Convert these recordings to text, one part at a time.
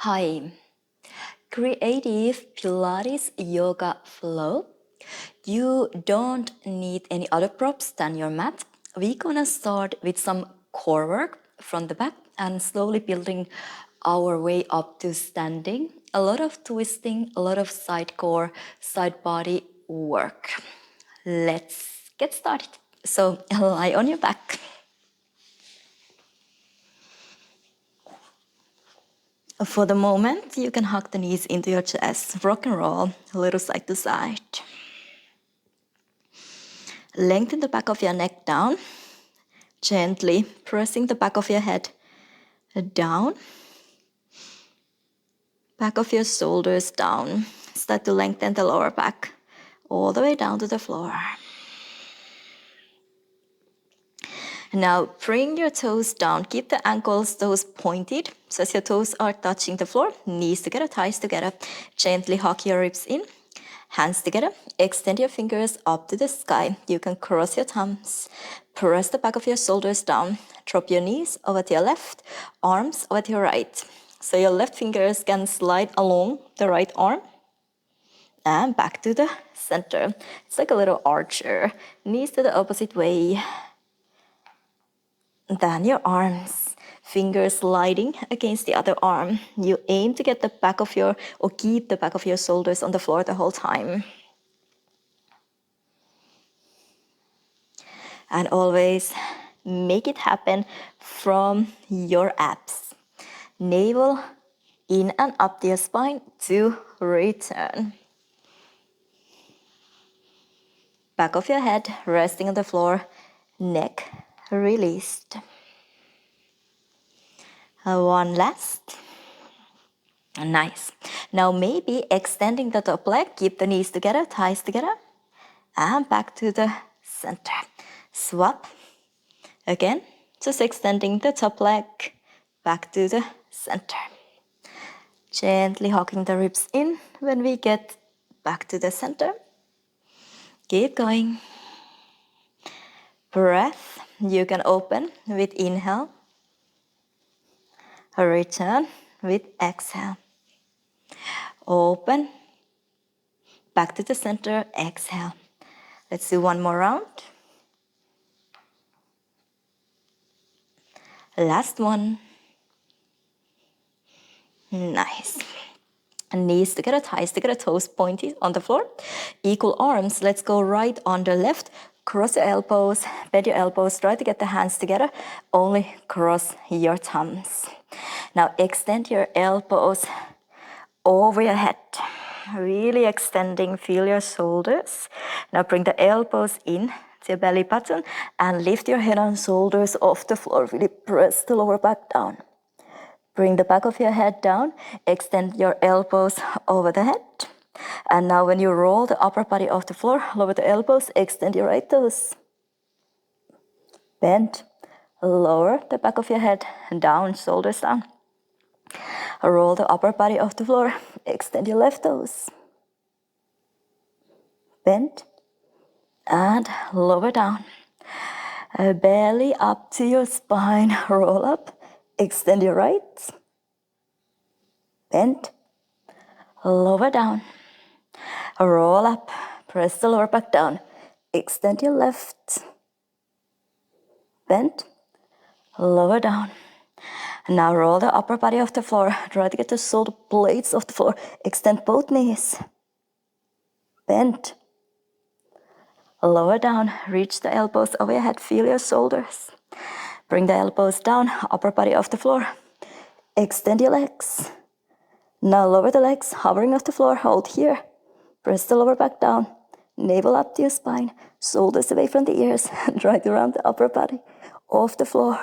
Hi, creative Pilates yoga flow. You don't need any other props than your mat. We're gonna start with some core work from the back and slowly building our way up to standing. A lot of twisting, a lot of side core, side body work. Let's get started. So lie on your back. For the moment, you can hug the knees into your chest, rock and roll, a little side to side. Lengthen the back of your neck down, gently pressing the back of your head down, back of your shoulders down. Start to lengthen the lower back all the way down to the floor. Now bring your toes down, keep the ankles, toes pointed, so as your toes are touching the floor, knees together, thighs together. Gently hug your ribs in, hands together, extend your fingers up to the sky. You can cross your thumbs, press the back of your shoulders down, drop your knees over to your left, arms over to your right. So your left fingers can slide along the right arm and back to the center. It's like a little archer, knees to the opposite way. Then your arms, fingers sliding against the other arm. You aim to get the back of your, or keep the back of your shoulders on the floor the whole time. And always make it happen from your abs. Navel in and up to your spine to return. Back of your head resting on the floor, neck released. One last. Nice. Now maybe extending the top leg, keep the knees together, thighs together, and back to the center. Swap. Again, just extending the top leg, back to the center. Gently hugging the ribs in when we get back to the center. Keep going. Breath, you can open with inhale. Return with exhale. Open. Back to the center, exhale. Let's do one more round. Last one. Nice. Knees together, thighs together, toes pointed on the floor. Equal arms. Let's go right on the left. Cross your elbows, bend your elbows. Try to get the hands together. Only cross your thumbs. Now extend your elbows over your head. Really extending, feel your shoulders. Now bring the elbows in to your belly button and lift your head and shoulders off the floor. Really press the lower back down. Bring the back of your head down, extend your elbows over the head. And now when you roll the upper body off the floor, lower the elbows, extend your right toes. Bend, lower the back of your head, down, shoulders down. Roll the upper body off the floor, extend your left toes. Bend, and lower down. Belly up to your spine, roll up, extend your right. Bend, lower down. Roll up, press the lower back down. Extend your left. Bend, lower down. Now roll the upper body off the floor. Try to get the shoulder blades off the floor. Extend both knees. Bend, lower down. Reach the elbows over your head. Feel your shoulders. Bring the elbows down, upper body off the floor. Extend your legs. Now lower the legs, hovering off the floor. Hold here. Press the lower back down. Navel up to your spine. Shoulders away from the ears. Try to round the upper body off the floor.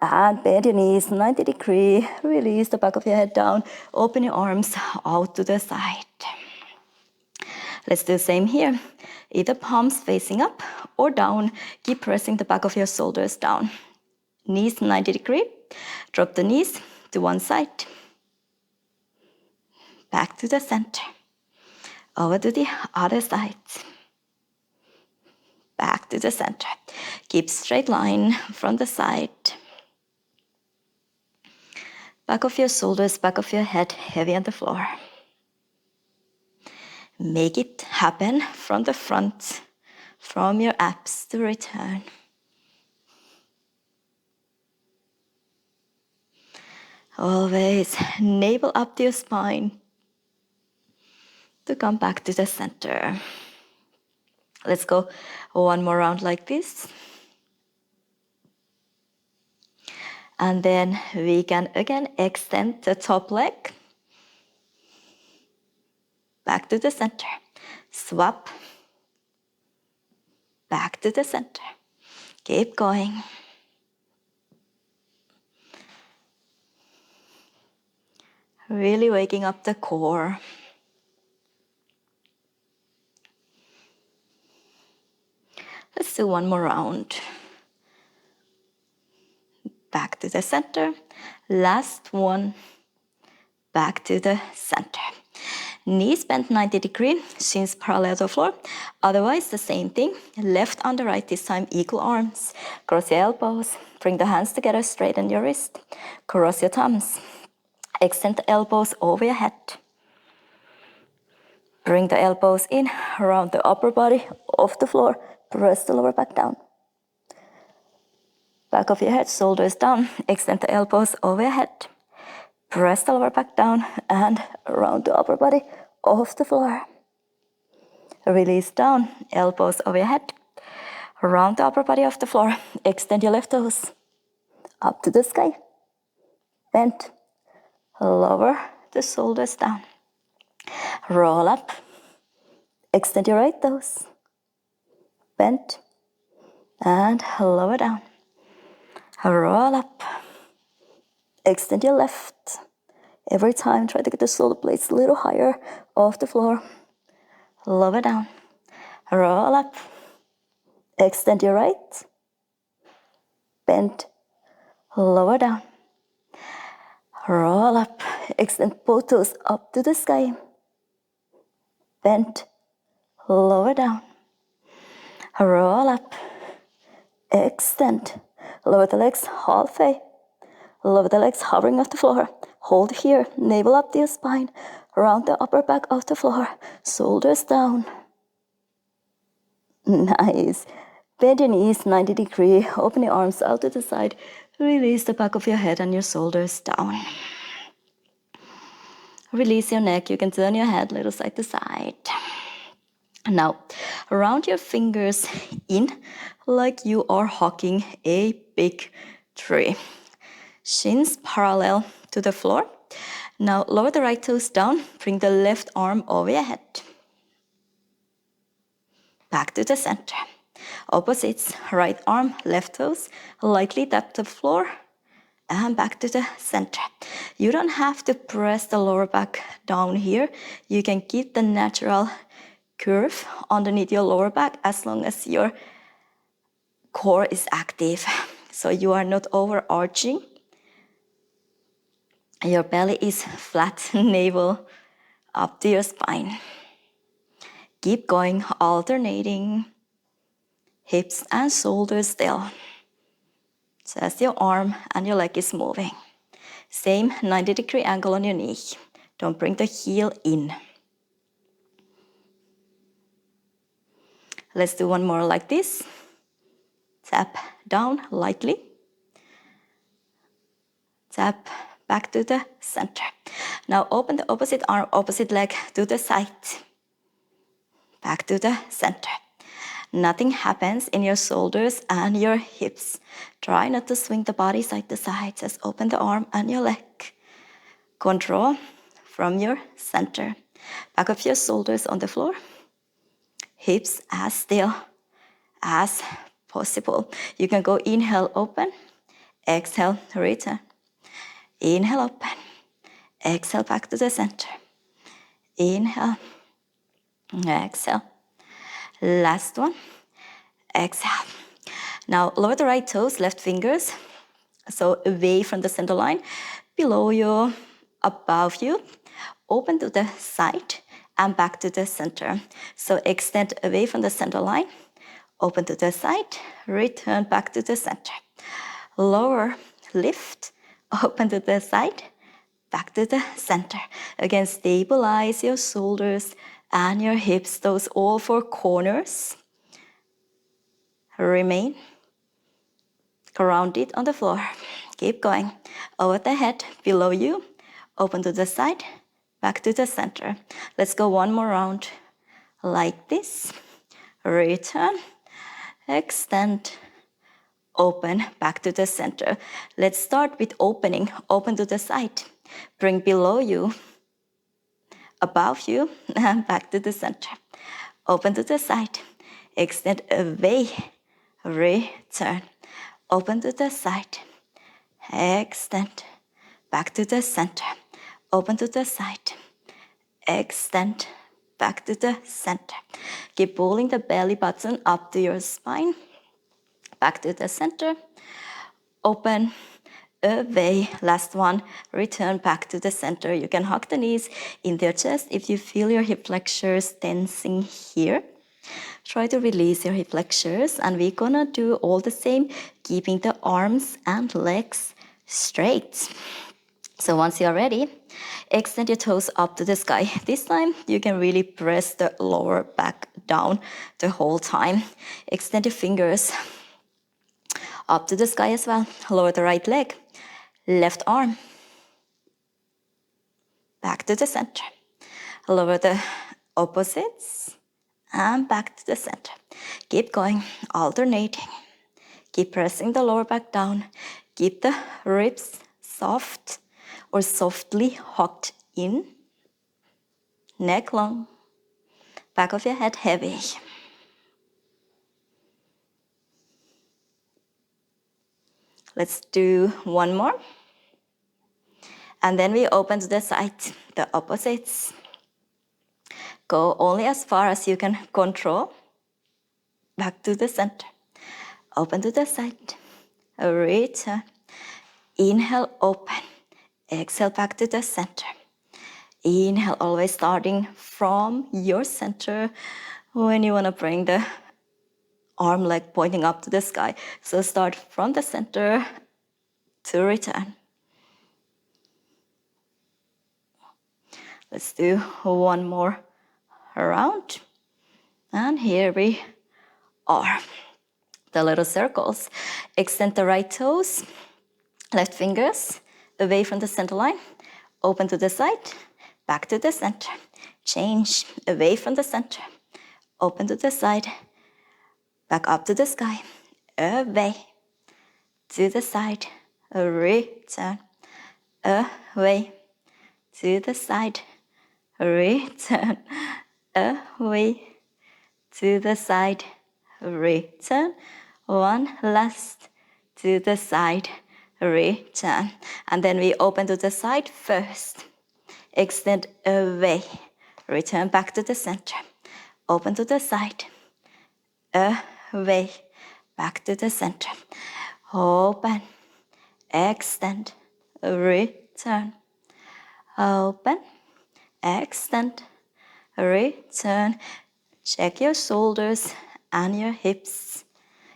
And bend your knees 90 degrees. Release the back of your head down. Open your arms out to the side. Let's do the same here. Either palms facing up or down. Keep pressing the back of your shoulders down. Knees 90 degrees. Drop the knees to one side. Back to the center. Over to the other side. Back to the center. Keep straight line from the side. Back of your shoulders, back of your head, heavy on the floor. Make it happen from the front, from your abs to return. Always navel up to your spine to come back to the center. Let's go one more round like this. And then we can again extend the top leg back to the center. Swap back to the center. Keep going. Really waking up the core. Let's do one more round. Back to the center. Last one. Back to the center. Knees bent 90 degrees, shins parallel to the floor. Otherwise, the same thing. Left under right this time, equal arms. Cross your elbows. Bring the hands together, straighten your wrist. Cross your thumbs. Extend the elbows over your head. Bring the elbows in, around the upper body, off the floor. Press the lower back down. Back of your head, shoulders down. Extend the elbows over your head. Press the lower back down and around the upper body, off the floor. Release down, elbows over your head. Around the upper body, off the floor. Extend your left toes up to the sky. Bend. Lower the shoulders down. Roll up. Extend your right toes. Bend. And lower down. Roll up. Extend your left. Every time, try to get the shoulder blades a little higher off the floor. Lower down. Roll up. Extend your right. Bend. Lower down. Roll up. Extend both toes up to the sky. Bend. Lower down. Roll up. Extend. Lower the legs halfway. Lower the legs hovering off the floor. Hold here. Navel up to your spine. Round the upper back off the floor. Shoulders down. Nice. Bend your knees 90 degrees. Open your arms out to the side. Release the back of your head and your shoulders down. Release your neck. You can turn your head a little side to side. Now, round your fingers in like you are hugging a big tree. Shins parallel to the floor. Now, lower the right toes down. Bring the left arm over your head. Back to the center. Opposites, right arm, left toes, lightly tap the floor, and back to the center. You don't have to press the lower back down here. You can keep the natural curve underneath your lower back as long as your core is active. So you are not overarching. Your belly is flat, navel up to your spine. Keep going, alternating. Hips and shoulders still. So as your arm and your leg is moving. Same 90-degree angle on your knee. Don't bring the heel in. Let's do one more like this. Tap down lightly. Tap back to the center. Now open the opposite arm, opposite leg to the side. Back to the center. Nothing happens in your shoulders and your hips. Try not to swing the body side to side. Just open the arm and your leg. Control from your center. Back of your shoulders on the floor. Hips as still as possible. You can go inhale, open. Exhale, return. Inhale, open. Exhale, back to the center. Inhale. Exhale. Last one. Exhale. Now lower the right toes, left fingers. So away from the center line. Below you, above you. Open to the side and back to the center. So extend away from the center line. Open to the side. Return back to the center. Lower, lift open to the side, back to the center. Again, stabilize your shoulders and your hips, those all four corners. Remain grounded on the floor. Keep going. Over the head, below you, open to the side, back to the center. Let's go one more round like this. Return, extend, open, back to the center. Let's start with opening. Open to the side. Bring below you, above you, and back to the center. Open to the side. Extend away. Return. Open to the side. Extend. Back to the center. Open to the side. Extend. Back to the center. Keep pulling the belly button up to your spine. Back to the center. Open. Away. Last one. Return back to the center. You can hug the knees into your chest if you feel your hip flexors tensing here. Try to release your hip flexors, and we're gonna do all the same, keeping the arms and legs straight. So once you're ready, extend your toes up to the sky. This time, you can really press the lower back down the whole time. Extend your fingers up to the sky as well. Lower the right leg, left arm, back to the center. Lower the opposites, and back to the center. Keep going, alternating. Keep pressing the lower back down. Keep the ribs soft or softly hugged in. Neck long. Back of your head heavy. Let's do one more. And then we open to the side, the opposites. Go only as far as you can control. Back to the center. Open to the side. Return. Inhale, open. Exhale, back to the center. Inhale, always starting from your center when you want to bring the arm leg pointing up to the sky. So start from the center to return. Let's do one more round. And here we are. The little circles. Extend the right toes, left fingers away from the center line. Open to the side, back to the center. Change away from the center. Open to the side, back up to the sky. Away to the side. Return. Away to the side. Return. Away to the side. Return. One last to the side. Return. And then we open to the side first. Extend away. Return back to the center. Open to the side. Away. Back to the center. Open. Extend. Return. Open. Extend. Return. Check your shoulders and your hips.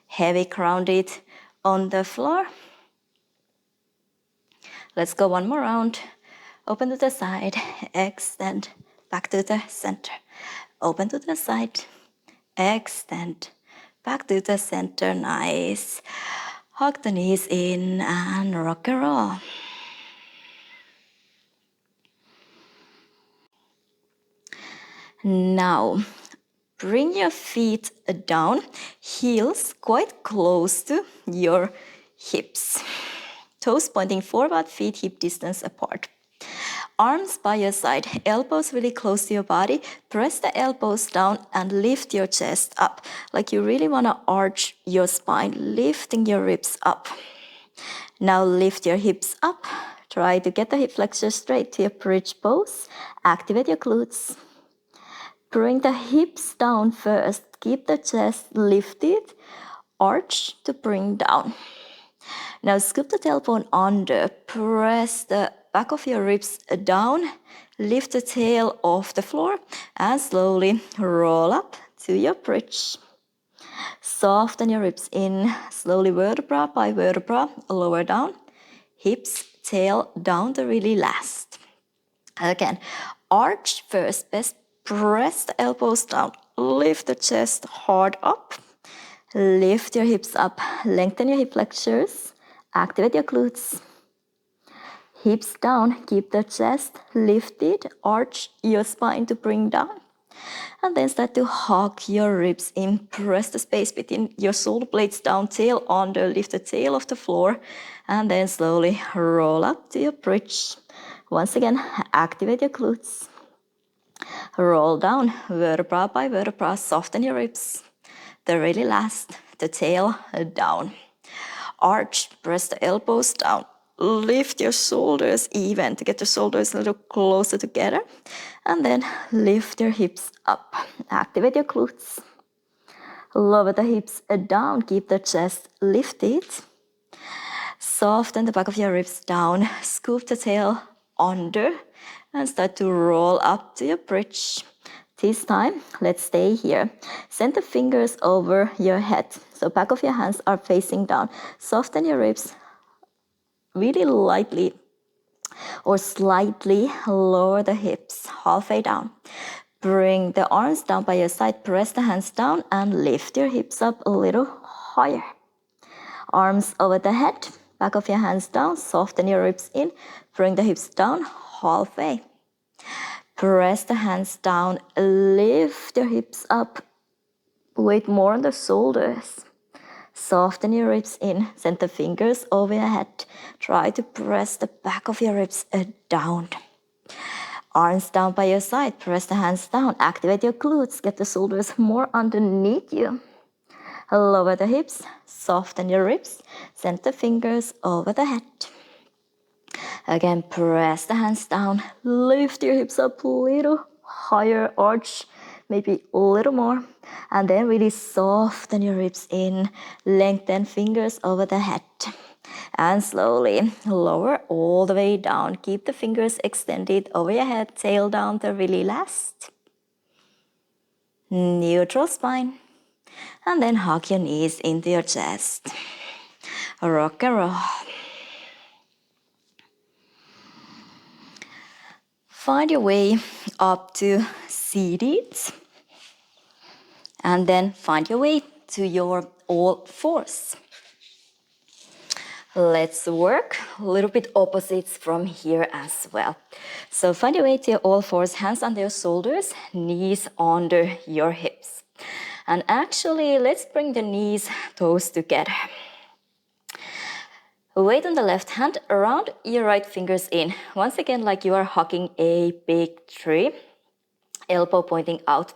Heavy grounded on the floor. Let's go one more round. Open to the side. Extend. Back to the center. Open to the side. Extend. Back to the center. Nice. Hug the knees in and rock and roll. Now, bring your feet down, heels quite close to your hips. Toes pointing forward, feet hip distance apart. Arms by your side, elbows really close to your body. Press the elbows down and lift your chest up. Like you really want to arch your spine, lifting your ribs up. Now lift your hips up. Try to get the hip flexors straight to your bridge pose. Activate your glutes. Bring the hips down first. Keep the chest lifted. Arch to bring down. Now scoop the tailbone under. Press the back of your ribs down. Lift the tail off the floor and slowly roll up to your bridge. Soften your ribs in. Slowly vertebra by vertebra, lower down. Hips tail down the really last. Again, arch first, best press the elbows down, lift the chest hard up, lift your hips up, lengthen your hip flexors, activate your glutes. Hips down, keep the chest lifted, arch your spine to bring down. And then start to hug your ribs in, press the space between your shoulder blades down, tail under, lift the tail off the floor, and then slowly roll up to your bridge. Once again, activate your glutes. Roll down, vertebra by vertebra, soften your ribs. The really last, the tail down. Arch, press the elbows down. Lift your shoulders even to get the shoulders a little closer together. And then lift your hips up. Activate your glutes. Lower the hips down. Keep the chest lifted. Soften the back of your ribs down. Scoop the tail under. And start to roll up to your bridge. This time, let's stay here. Send the fingers over your head. So back of your hands are facing down. Soften your ribs really lightly or slightly lower the hips, halfway down. Bring the arms down by your side, press the hands down and lift your hips up a little higher. Arms over the head, back of your hands down, soften your ribs in, bring the hips down halfway. Press the hands down, lift your hips up, weight more on the shoulders. Soften your ribs in, send the fingers over your head. Try to press the back of your ribs down. Arms down by your side, press the hands down, activate your glutes, get the shoulders more underneath you. Lower the hips, soften your ribs, send the fingers over the head. Again, press the hands down, lift your hips up a little higher, arch, maybe a little more, and then really soften your ribs in, lengthen fingers over the head. And slowly lower all the way down. Keep the fingers extended over your head, tail down the really last. Neutral spine. And then hug your knees into your chest. Rock and roll. Find your way up to seated. And then find your way to your all fours. Let's work a little bit opposites from here as well. So find your way to your all fours, hands under your shoulders, knees under your hips. And actually, let's bring the knees, toes together. Weight on the left hand, around your right fingers in. Once again, like you are hugging a big tree. Elbow pointing out.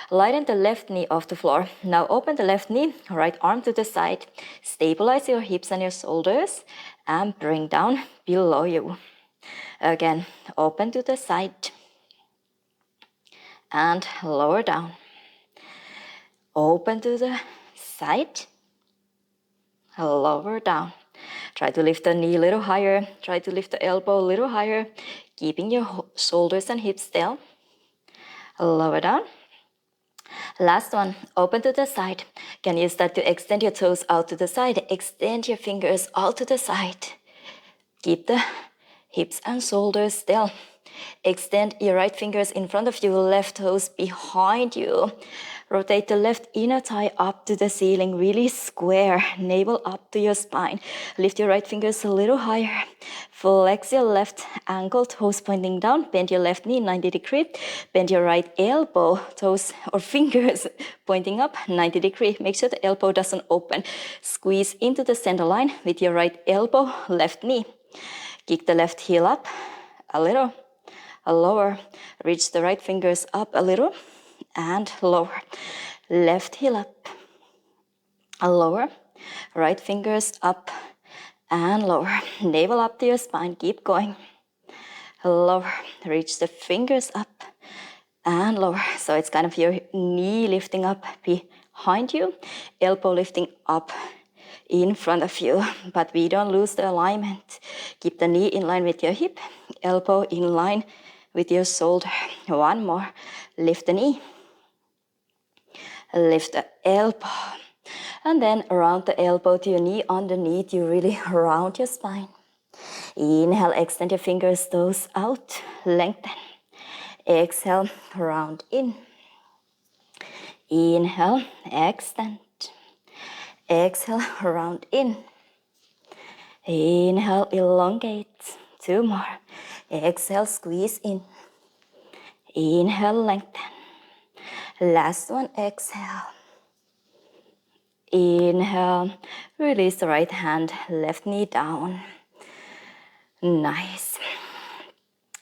Lighten the left knee off the floor. Now open the left knee, right arm to the side. Stabilize your hips and your shoulders and bring down below you. Again, open to the side and lower down. Open to the side, lower down. Try to lift the knee a little higher. Try to lift the elbow a little higher, keeping your shoulders and hips still. Lower down. Last one, open to the side. Can you start to extend your toes out to the side? Extend your fingers out to the side. Keep the hips and shoulders still. Extend your right fingers in front of you, left toes behind you. Rotate the left inner thigh up to the ceiling, really square, navel up to your spine. Lift your right fingers a little higher. Flex your left ankle, toes pointing down. Bend your left knee 90 degrees. Bend your right elbow, toes or fingers pointing up 90 degrees. Make sure the elbow doesn't open. Squeeze into the center line with your right elbow, left knee. Kick the left heel up a little, lower. Reach the right fingers up a little and lower. Left heel up, lower. Right fingers up and lower. Navel up to your spine. Keep going. Lower. Reach the fingers up and lower. So it's kind of your knee lifting up behind you, elbow lifting up in front of you, but we don't lose the alignment. Keep the knee in line with your hip, elbow in line with your shoulder. One more. Lift the knee. Lift the elbow. And then round the elbow to your knee underneath. You really round your spine. Inhale, extend your fingers, toes out, lengthen. Exhale, round in. Inhale, extend. Exhale, round in. Inhale, elongate. 2 more. Exhale, squeeze in. Inhale, lengthen. Last one, exhale. Inhale, release the right hand, left knee down. Nice.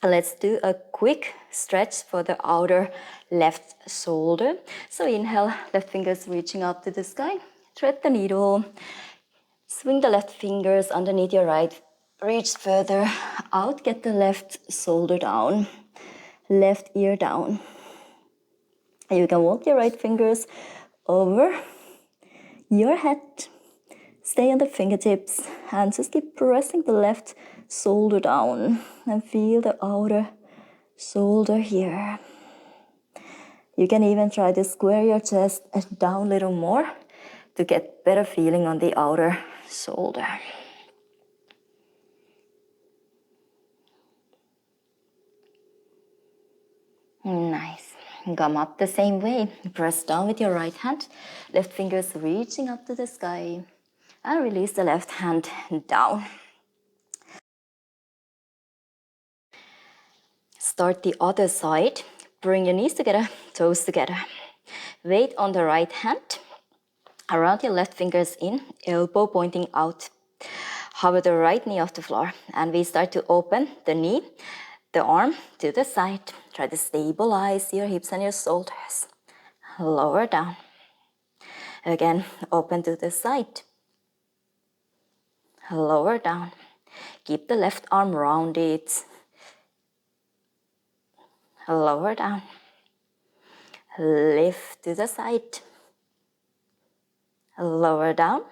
Let's do a quick stretch for the outer left shoulder. So inhale, left fingers reaching up to the sky. Thread the needle. Swing the left fingers underneath your right. Reach further out. Get the left shoulder down. Left ear down. You can walk your right fingers over your head. Stay on the fingertips and just keep pressing the left shoulder down and feel the outer shoulder here. You can even try to square your chest down a little more to get better feeling on the outer shoulder. Nice. Come up the same way. Press down with your right hand. Left fingers reaching up to the sky. And release the left hand down. Start the other side. Bring your knees together, toes together. Weight on the right hand. Around your left fingers in, elbow pointing out. Hover the right knee off the floor. And we start to open the knee, the arm to the side. Try to stabilize your hips and your shoulders. Lower down. Again, open to the side. Lower down. Keep the left arm rounded. Lower down. Lift to the side. Lower down.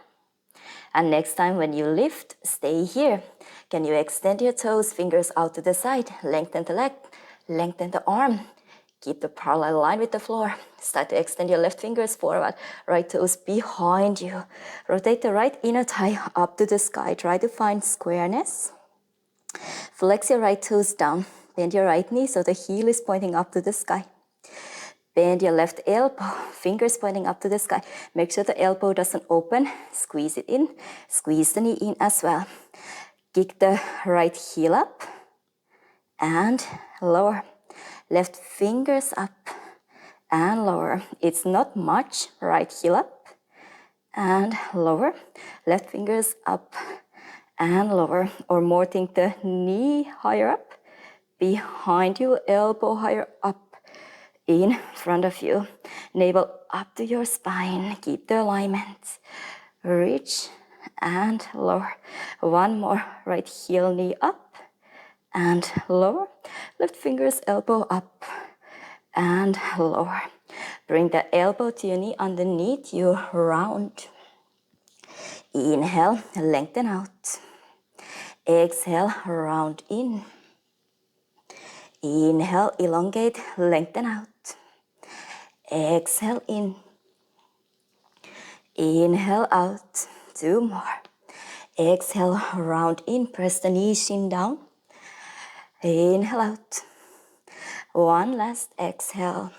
And next time when you lift, stay here. Can you extend your toes, fingers out to the side, lengthen the leg, lengthen the arm. Keep the parallel line with the floor. Start to extend your left fingers forward, right toes behind you. Rotate the right inner thigh up to the sky. Try to find squareness. Flex your right toes down. Bend your right knee so the heel is pointing up to the sky. Bend your left elbow, fingers pointing up to the sky. Make sure the elbow doesn't open. Squeeze it in. Squeeze the knee in as well. Kick the right heel up and lower. Left fingers up and lower. It's not much. Right heel up and lower. Left fingers up and lower. Or more, think the knee higher up, behind you, elbow higher up. In front of you, navel up to your spine, keep the alignment. Reach and lower. One more, right heel, knee up and lower. Left fingers, elbow up and lower. Bring the elbow to your knee underneath you, round. Inhale, lengthen out. Exhale, round in. Inhale, elongate, lengthen out. Exhale in. Inhale out. 2 more. Exhale, round in. Press the knees, shin down. Inhale out. One last exhale.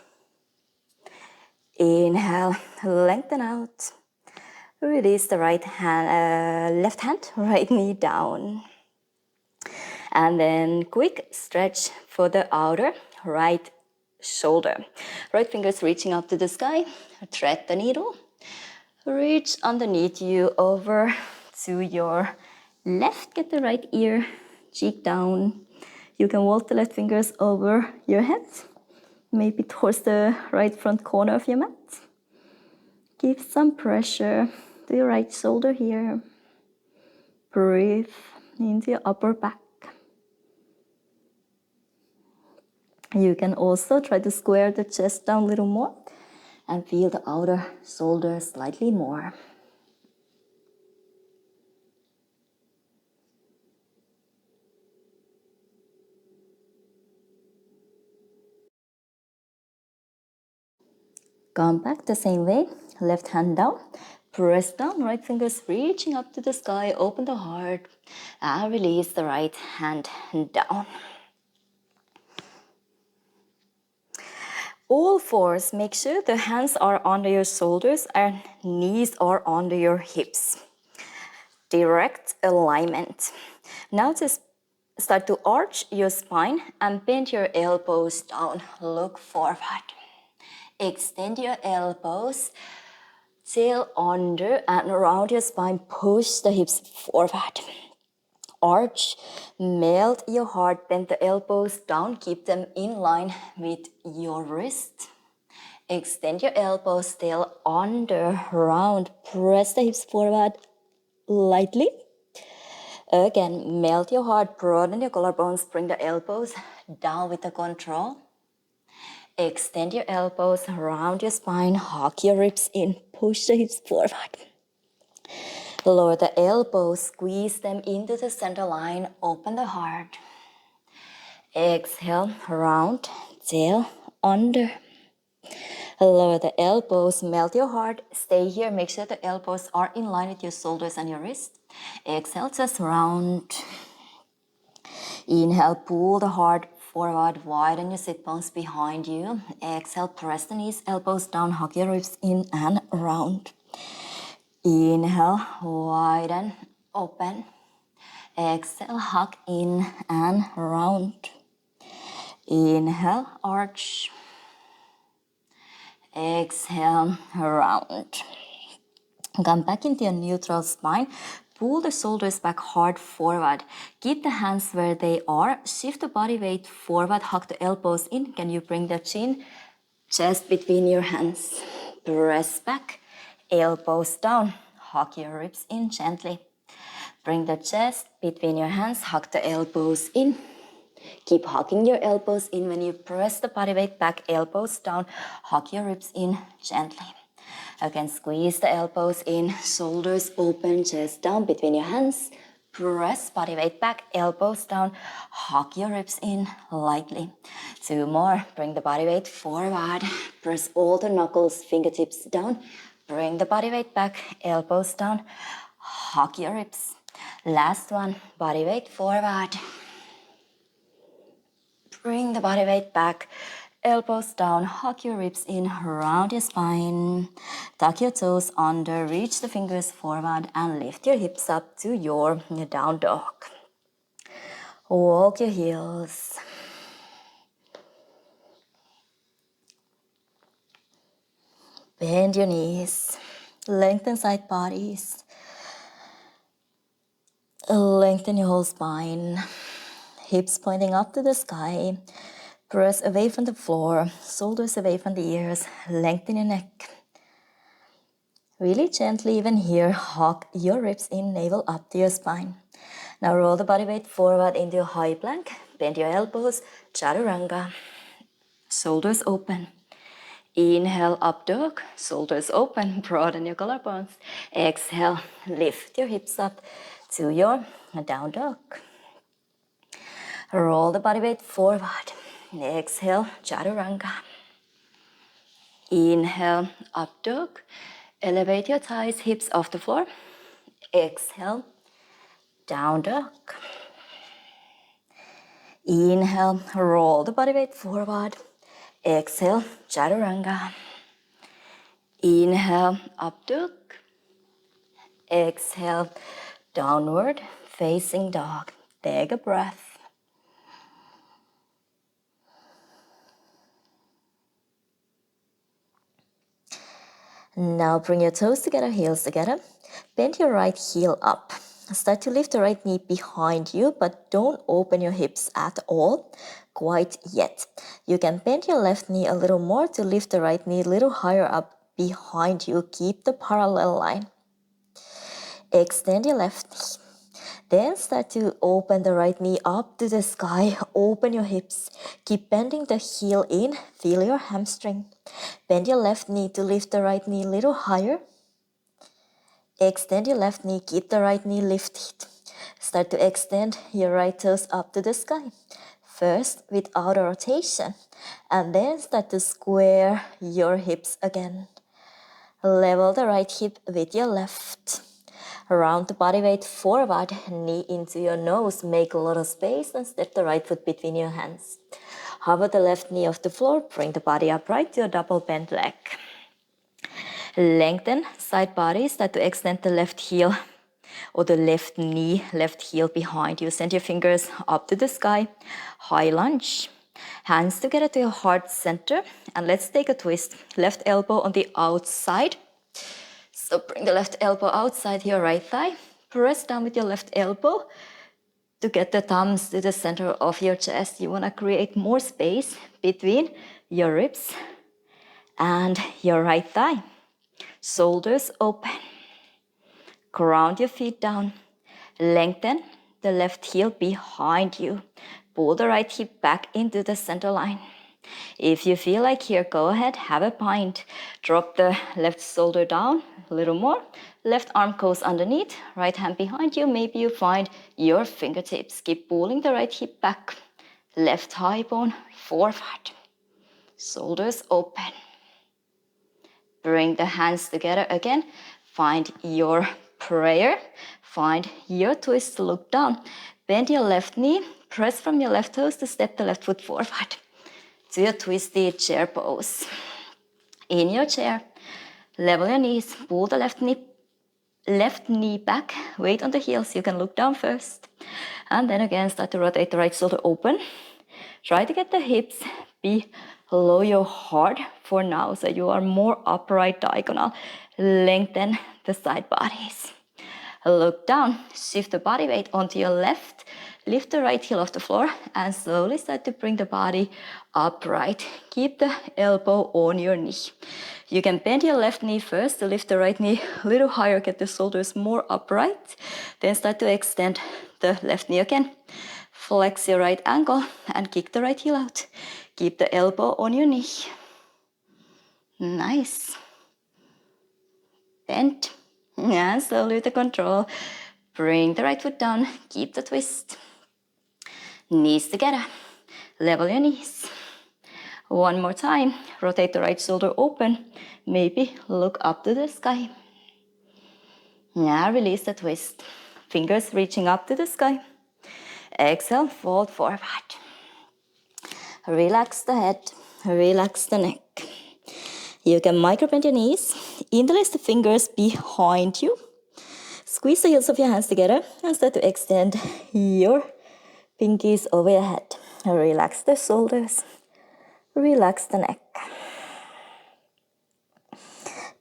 Inhale, lengthen out. Release the right hand, left hand, right knee down. And then quick stretch for the outer right shoulder. Right fingers reaching up to the sky. Thread the needle. Reach underneath you over to your left. Get the right ear, cheek down. You can walk the left fingers over your head, maybe towards the right front corner of your mat. Give some pressure to your right shoulder here. Breathe into your upper back. You can also try to square the chest down a little more and feel the outer shoulder slightly more. Come back the same way, left hand down. Press down, right fingers reaching up to the sky, open the heart, and release the right hand down. All fours, make sure the hands are under your shoulders and knees are under your hips. Direct alignment. Now just start to arch your spine and bend your elbows down. Look forward. Extend your elbows. Tail under and around your spine. Push the hips forward. Arch, melt your heart, bend the elbows down. Keep them in line with your wrist. Extend your elbows, tail under, round. Press the hips forward lightly. Again, melt your heart, broaden your collarbones, bring the elbows down with the control. Extend your elbows around your spine, hug your ribs in, push the hips forward. Lower the elbows, squeeze them into the center line, open the heart. Exhale, round, tail, under. Lower the elbows, melt your heart, stay here, make sure the elbows are in line with your shoulders and your wrist. Exhale, just round. Inhale, pull the heart forward, widen your sit bones behind you. Exhale, press the knees, elbows down, hug your ribs in and round. Inhale, widen, open. Exhale, hug in and round. Inhale, arch. Exhale, round. Come back into your neutral spine. Pull the shoulders back hard forward. Keep the hands where they are. Shift the body weight forward. Hug the elbows in. Can you bring the chin just between your hands? Press back. Elbows down. Hug your ribs in gently. Bring the chest between your hands. Hug the elbows in. Keep hugging your elbows in. When you press the body weight back, elbows down. Hug your ribs in gently. Again, squeeze the elbows in, shoulders open, chest down between your hands. Press body weight back, elbows down, hug your ribs in lightly. 2 more, bring the body weight forward. Press all the knuckles, fingertips down. Bring the body weight back, elbows down, hug your ribs. Last one, body weight forward. Bring the body weight back. Elbows down, hug your ribs in, round your spine. Tuck your toes under, reach the fingers forward and lift your hips up to your down dog. Walk your heels. Bend your knees. Lengthen side bodies. Lengthen your whole spine. Hips pointing up to the sky. Press away from the floor, shoulders away from the ears, lengthen your neck. Really gently, even here, hug your ribs in, navel up to your spine. Now roll the body weight forward into a high plank, bend your elbows, chaturanga. Shoulders open. Inhale, up dog, shoulders open, broaden your collarbones. Exhale, lift your hips up to your down dog. Roll the body weight forward. Exhale, chaturanga. Inhale, up dog. Elevate your thighs, hips off the floor. Exhale, down dog. Inhale, roll the body weight forward. Exhale, chaturanga. Inhale, up dog. Exhale, downward facing dog. Take a breath. Now bring your toes together, heels together. Bend your right heel up. Start to lift the right knee behind you, but don't open your hips at all quite yet. You can bend your left knee a little more to lift the right knee a little higher up behind you. Keep the parallel line. Extend your left knee. Then start to open the right knee up to the sky. Open your hips. Keep bending the heel in. Feel your hamstring. Bend your left knee to lift the right knee a little higher. Extend your left knee. Keep the right knee lifted. Start to extend your right toes up to the sky. First with outer rotation. And then start to square your hips again. Level the right hip with your left. Round the body weight forward, knee into your nose. Make a lot of space and step the right foot between your hands. Hover the left knee off the floor. Bring the body upright to a double bent leg. Lengthen side body. Start to extend the left heel or the left knee, left heel behind you. Send your fingers up to the sky. High lunge. Hands together to your heart center. And let's take a twist. Left elbow on the outside. So bring the left elbow outside your right thigh. Press down with your left elbow to get the thumbs to the center of your chest. You want to create more space between your ribs and your right thigh. Shoulders open. Ground your feet down. Lengthen the left heel behind you. Pull the right hip back into the center line. If you feel like here, go ahead, have a pint. Drop the left shoulder down a little more. Left arm goes underneath, right hand behind you. Maybe you find your fingertips. Keep pulling the right hip back. Left thigh bone forward. Shoulders open. Bring the hands together again. Find your prayer. Find your twist. Look down. Bend your left knee. Press from your left toes to step the left foot forward to your twisted chair pose. In your chair, level your knees. Pull the left knee back. Weight on the heels. You can look down first. And then again, start to rotate the right shoulder open. Try to get the hips below your heart for now, so you are more upright diagonal. Lengthen the side bodies. Look down, shift the body weight onto your left, lift the right heel off the floor, and slowly start to bring the body upright. Keep the elbow on your knee. You can bend your left knee first to lift the right knee a little higher, get the shoulders more upright. Then start to extend the left knee again. Flex your right ankle and kick the right heel out. Keep the elbow on your knee. Nice. Bend. And slowly with the control, bring the right foot down. Keep the twist. Knees together. Level your knees. One more time. Rotate the right shoulder open. Maybe look up to the sky. Now release the twist. Fingers reaching up to the sky. Exhale, fold forward. Relax the head, relax the neck. You can micro-bend your knees, interlace the fingers behind you. Squeeze the heels of your hands together and start to extend your pinkies over your head. Relax the shoulders, relax the neck.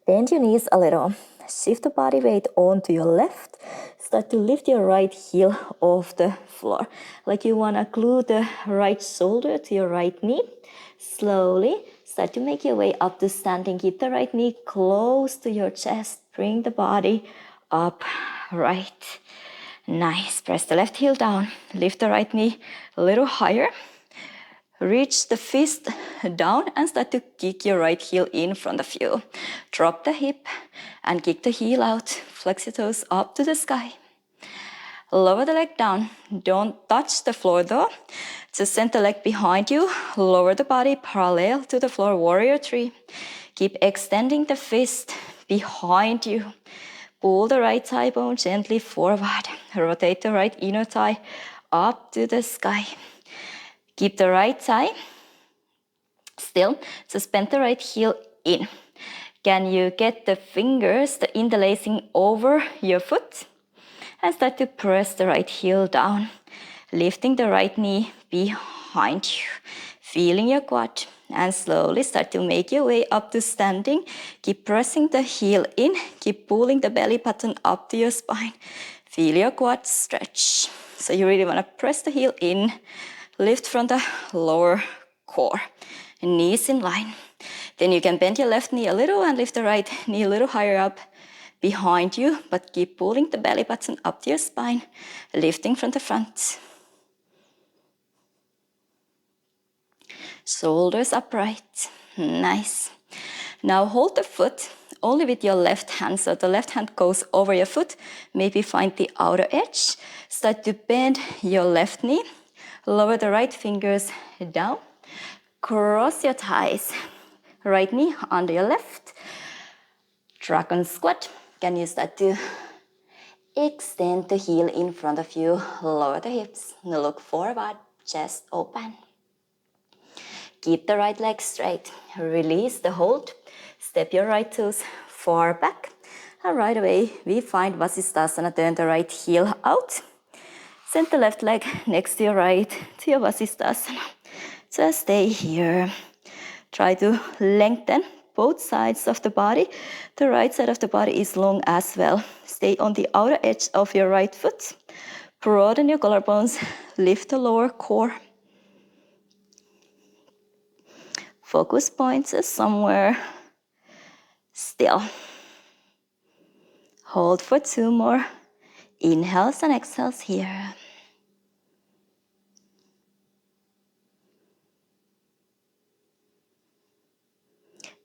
Bend your knees a little. Shift the body weight onto your left. Start to lift your right heel off the floor. Like you want to glue the right shoulder to your right knee. Slowly start to make your way up to standing. Keep the right knee close to your chest. Bring the body up right. Nice. Press the left heel down. Lift the right knee a little higher. Reach the fist down and start to kick your right heel in front of you. Drop the hip and kick the heel out. Flex your toes up to the sky. Lower the leg down. Don't touch the floor though. Just send the leg behind you. Lower the body parallel to the floor. Warrior 3. Keep extending the fist behind you. Pull the right thigh bone gently forward. Rotate the right inner thigh up to the sky. Keep the right thigh still. Suspend the right heel in. Can you get the fingers, the interlacing over your foot? And start to press the right heel down. Lifting the right knee behind you. Feeling your quad. And slowly start to make your way up to standing. Keep pressing the heel in. Keep pulling the belly button up to your spine. Feel your quad stretch. So you really want to press the heel in. Lift from the lower core. Knees in line. Then you can bend your left knee a little and lift the right knee a little higher up behind you, but keep pulling the belly button up to your spine, lifting from the front. Shoulders upright. Nice. Now hold the foot only with your left hand. So the left hand goes over your foot. Maybe find the outer edge. Start to bend your left knee. Lower the right fingers down. Cross your thighs. Right knee under your left. Dragon squat. Can you start to extend the heel in front of you, lower the hips, look forward, chest open. Keep the right leg straight, release the hold, step your right toes far back, and right away we find Vasisthasana, turn the right heel out. Send the left leg next to your right, to your Vasisthasana. Just stay here. Try to lengthen both sides of the body. The right side of the body is long as well. Stay on the outer edge of your right foot. Broaden your collarbones, lift the lower core. Focus points is somewhere still. Hold for 2 more. Inhales and exhales here.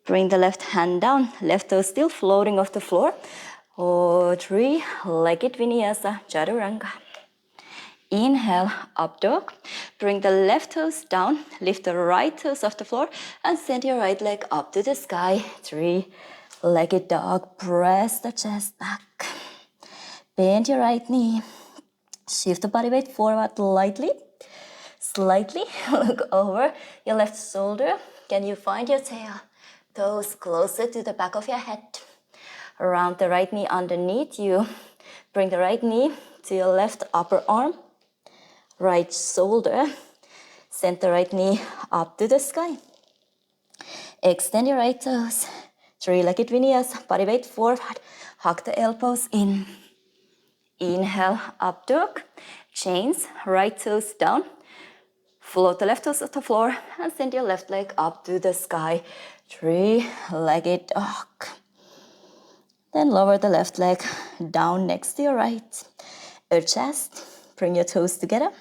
Bring the left hand down, left toe still floating off the floor. Oh, 3-legged vinyasa, chaturanga. Inhale, up dog. Bring the left toes down, lift the right toes off the floor, and send your right leg up to the sky. 3-legged dog, press the chest back. Bend your right knee. Shift the body weight forward lightly. Slightly, look over your left shoulder. Can you find your tail? Toes closer to the back of your head. Round the right knee underneath you. Bring the right knee to your left upper arm. Right shoulder. Send the right knee up to the sky. Extend your right toes. 3-legged vinyasa, body weight forward. Hug the elbows in. Inhale, up dog. Chains, right toes down. Float the left toes to the floor and send your left leg up to the sky. 3-legged dog. Then lower the left leg down next to your right. Adjust. Bring your toes together.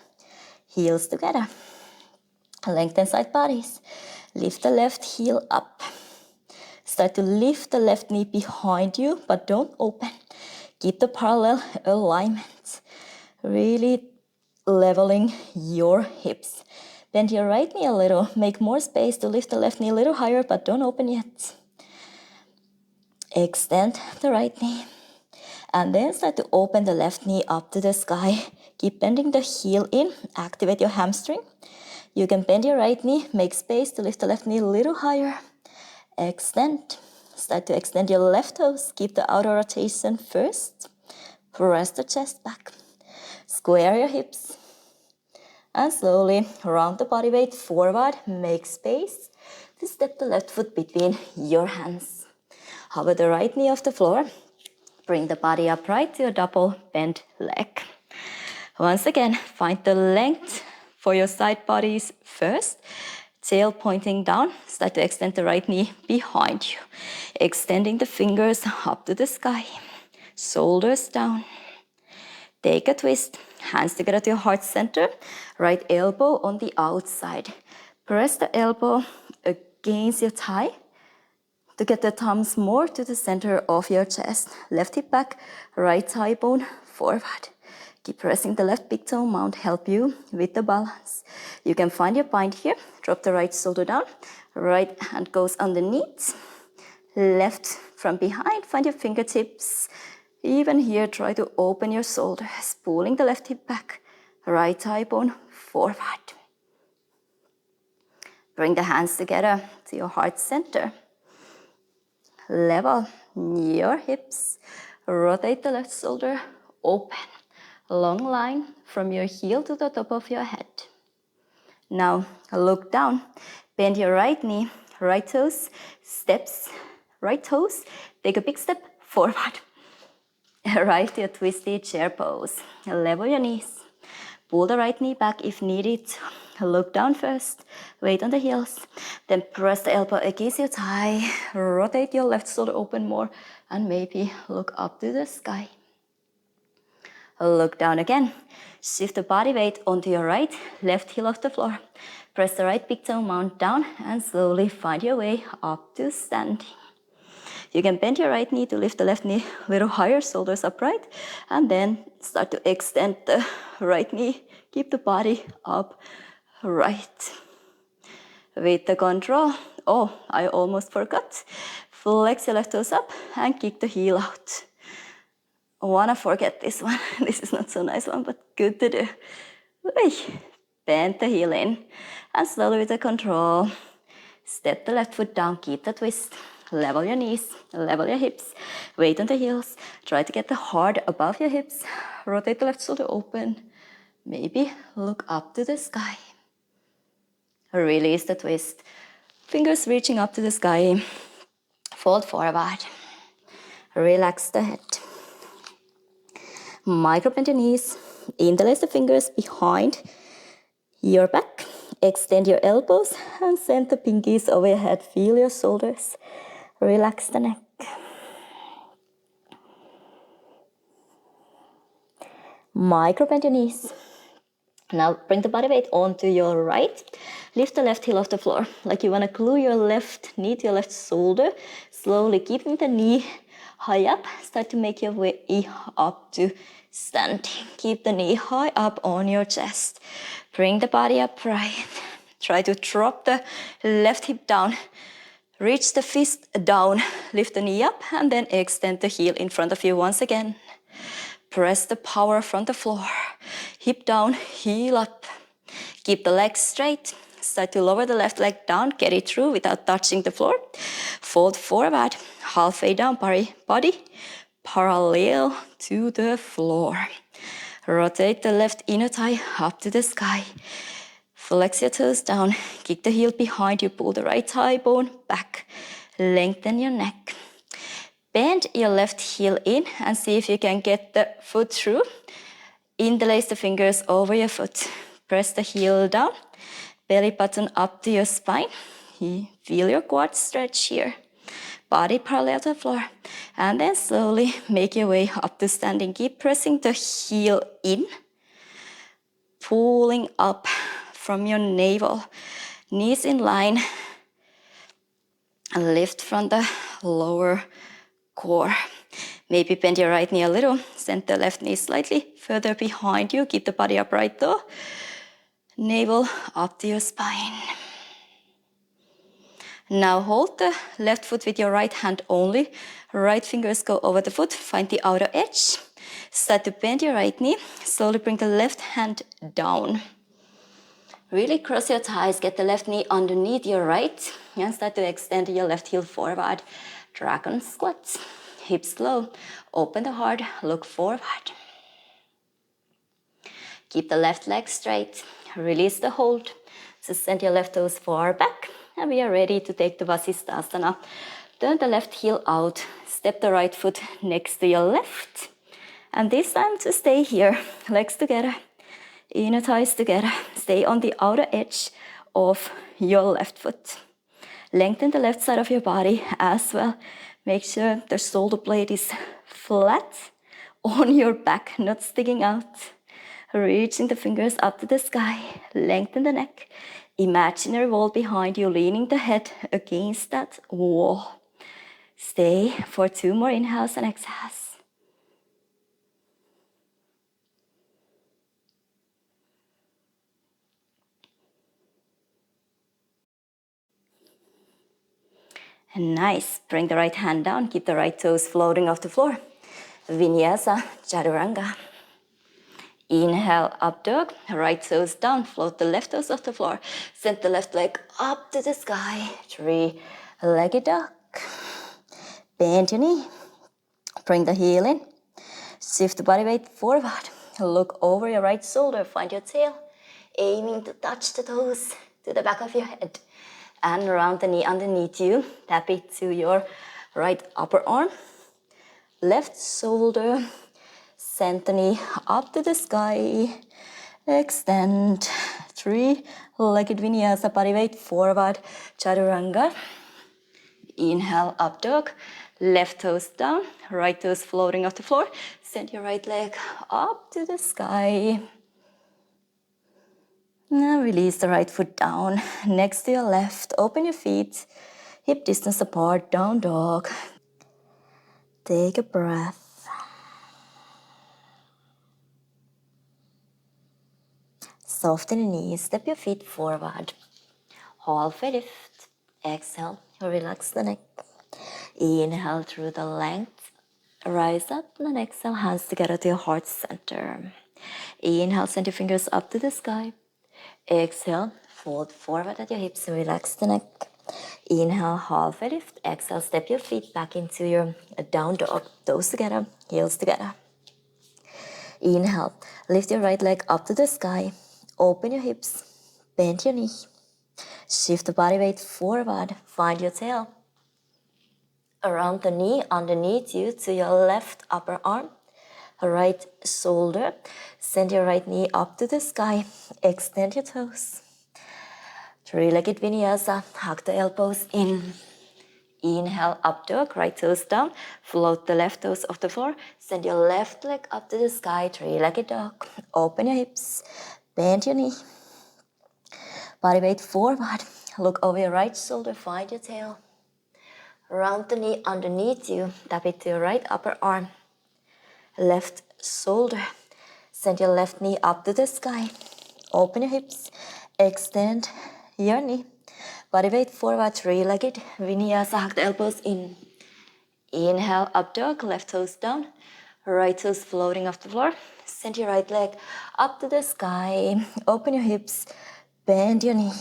Heels together. Lengthen side bodies. Lift the left heel up. Start to lift the left knee behind you, but don't open. Keep the parallel alignment. Really leveling your hips. Bend your right knee a little. Make more space to lift the left knee a little higher, but don't open yet. Extend the right knee. And then start to open the left knee up to the sky. Keep bending the heel in. Activate your hamstring. You can bend your right knee. Make space to lift the left knee a little higher. Extend. Start to extend your left toes. Keep the outer rotation first. Press the chest back. Square your hips. And slowly round the body weight forward. Make space to step the left foot between your hands. Hover the right knee off the floor. Bring the body upright to a double bent leg. Once again, find the length for your side bodies first. Tail pointing down. Start to extend the right knee behind you. Extending the fingers up to the sky. Shoulders down. Take a twist. Hands together to your heart center. Right elbow on the outside. Press the elbow against your thigh to get the thumbs more to the center of your chest. Left hip back, right thigh bone forward. Keep pressing the left big toe mound, help you with the balance. You can find your bind here. Drop the right shoulder down. Right hand goes underneath. Left from behind, find your fingertips. Even here, try to open your shoulders, pulling the left hip back. Right thigh bone forward. Bring the hands together to your heart center. Level your hips. Rotate the left shoulder, open. Long line from your heel to the top of your head. Now look down. Bend your right knee, right toes, steps, right toes. Take a big step forward. Right to your twisted chair pose. Level your knees. Pull the right knee back if needed. Look down first. Weight on the heels. Then press the elbow against your thigh. Rotate your left shoulder open more. And maybe look up to the sky. Look down again. Shift the body weight onto your right, left heel off the floor. Press the right big toe mount down and slowly find your way up to standing. You can bend your right knee to lift the left knee a little higher, shoulders upright, and then start to extend the right knee. Keep the body upright. With the control, oh, I almost forgot. Flex your left toes up and kick the heel out. Wanna forget this one. This is not so nice one, but good to do. Bend the heel in and slowly with the control, step the left foot down, keep the twist. Level your knees, level your hips, weight on the heels. Try to get the heart above your hips. Rotate the left shoulder open. Maybe look up to the sky. Release the twist. Fingers reaching up to the sky. Fold forward. Relax the head. Micro bend your knees. Interlace the fingers behind your back. Extend your elbows and send the pinkies over your head. Feel your shoulders. Relax the neck. Micro bend your knees. Now bring the body weight onto your right. Lift the left heel off the floor. Like you want to glue your left knee to your left shoulder. Slowly keeping the knee high up. Start to make your way up to standing. Keep the knee high up on your chest. Bring the body upright. Try to drop the left hip down. Reach the fist down. Lift the knee up and then extend the heel in front of you once again. Press the power from the floor. Hip down, heel up. Keep the legs straight. Start to lower the left leg down. Get it through without touching the floor. Fold forward. Halfway down, body parallel to the floor. Rotate the left inner thigh up to the sky. Flex your toes down. Kick the heel behind you. Pull the right thigh bone back. Lengthen your neck. Bend your left heel in and see if you can get the foot through. Interlace the fingers over your foot. Press the heel down. Belly button up to your spine. Feel your quads stretch here. Body parallel to the floor. And then slowly make your way up to standing. Keep pressing the heel in. Pulling up from your navel. Knees in line. Lift from the lower core. Maybe bend your right knee a little. Send the left knee slightly further behind you. Keep the body upright though. Navel up to your spine. Now hold the left foot with your right hand only. Right fingers go over the foot. Find the outer edge. Start to bend your right knee. Slowly bring the left hand down. Really cross your thighs. Get the left knee underneath your right. And start to extend your left heel forward. Dragon squat. Hips low. Open the heart. Look forward. Keep the left leg straight. Release the hold. So send your left toes far back. And we are ready to take the Vasisthasana. Turn the left heel out. Step the right foot next to your left. And this time to stay here. Legs together. Inner thighs together. Stay on the outer edge of your left foot. Lengthen the left side of your body as well. Make sure the shoulder blade is flat on your back, not sticking out. Reaching the fingers up to the sky. Lengthen the neck. Imaginary wall behind you, leaning the head against that wall. Stay for 2 more inhales and exhales. And nice. Bring the right hand down. Keep the right toes floating off the floor. Vinyasa Chaturanga. Inhale, up dog. Right toes down. Float the left toes off the floor. Send the left leg up to the sky. 3-legged dog. Bend your knee. Bring the heel in. Shift the body weight forward. Look over your right shoulder. Find your tail. Aiming to touch the toes to the back of your head. And round the knee underneath you. Tap it to your right upper arm. Left shoulder. Send the knee up to the sky. Extend. 3-legged vinyasa. Body weight forward. Chaturanga. Inhale, up dog. Left toes down. Right toes floating off the floor. Send your right leg up to the sky. Now release the right foot down. Next to your left. Open your feet. Hip distance apart. Down dog. Take a breath. Soften the knees. Step your feet forward. Halfway lift. Exhale. Relax the neck. Inhale through the length. Rise up and then exhale, hands together to your heart center. Inhale, send your fingers up to the sky. Exhale, fold forward at your hips, relax the neck. Inhale, halfway lift. Exhale, step your feet back into your down dog. Toes together, heels together. Inhale, lift your right leg up to the sky. Open your hips, bend your knee. Shift the body weight forward, find your tail. Around the knee, underneath you to your left upper arm. Right shoulder, send your right knee up to the sky. Extend your toes. Three-legged vinyasa, hug the elbows in. Inhale, up dog, right toes down. Float the left toes off the floor. Send your left leg up to the sky, three-legged dog. Open your hips, bend your knee. Body weight forward. Look over your right shoulder, find your tail. Round the knee underneath you, tap it to your right upper arm. Left shoulder. Send your left knee up to the sky. Open your hips. Extend your knee. Body weight forward, three-legged vinyasa. Hug the elbows in. Inhale, up dog, left toes down. Right toes floating off the floor. Send your right leg up to the sky. Open your hips. Bend your knee.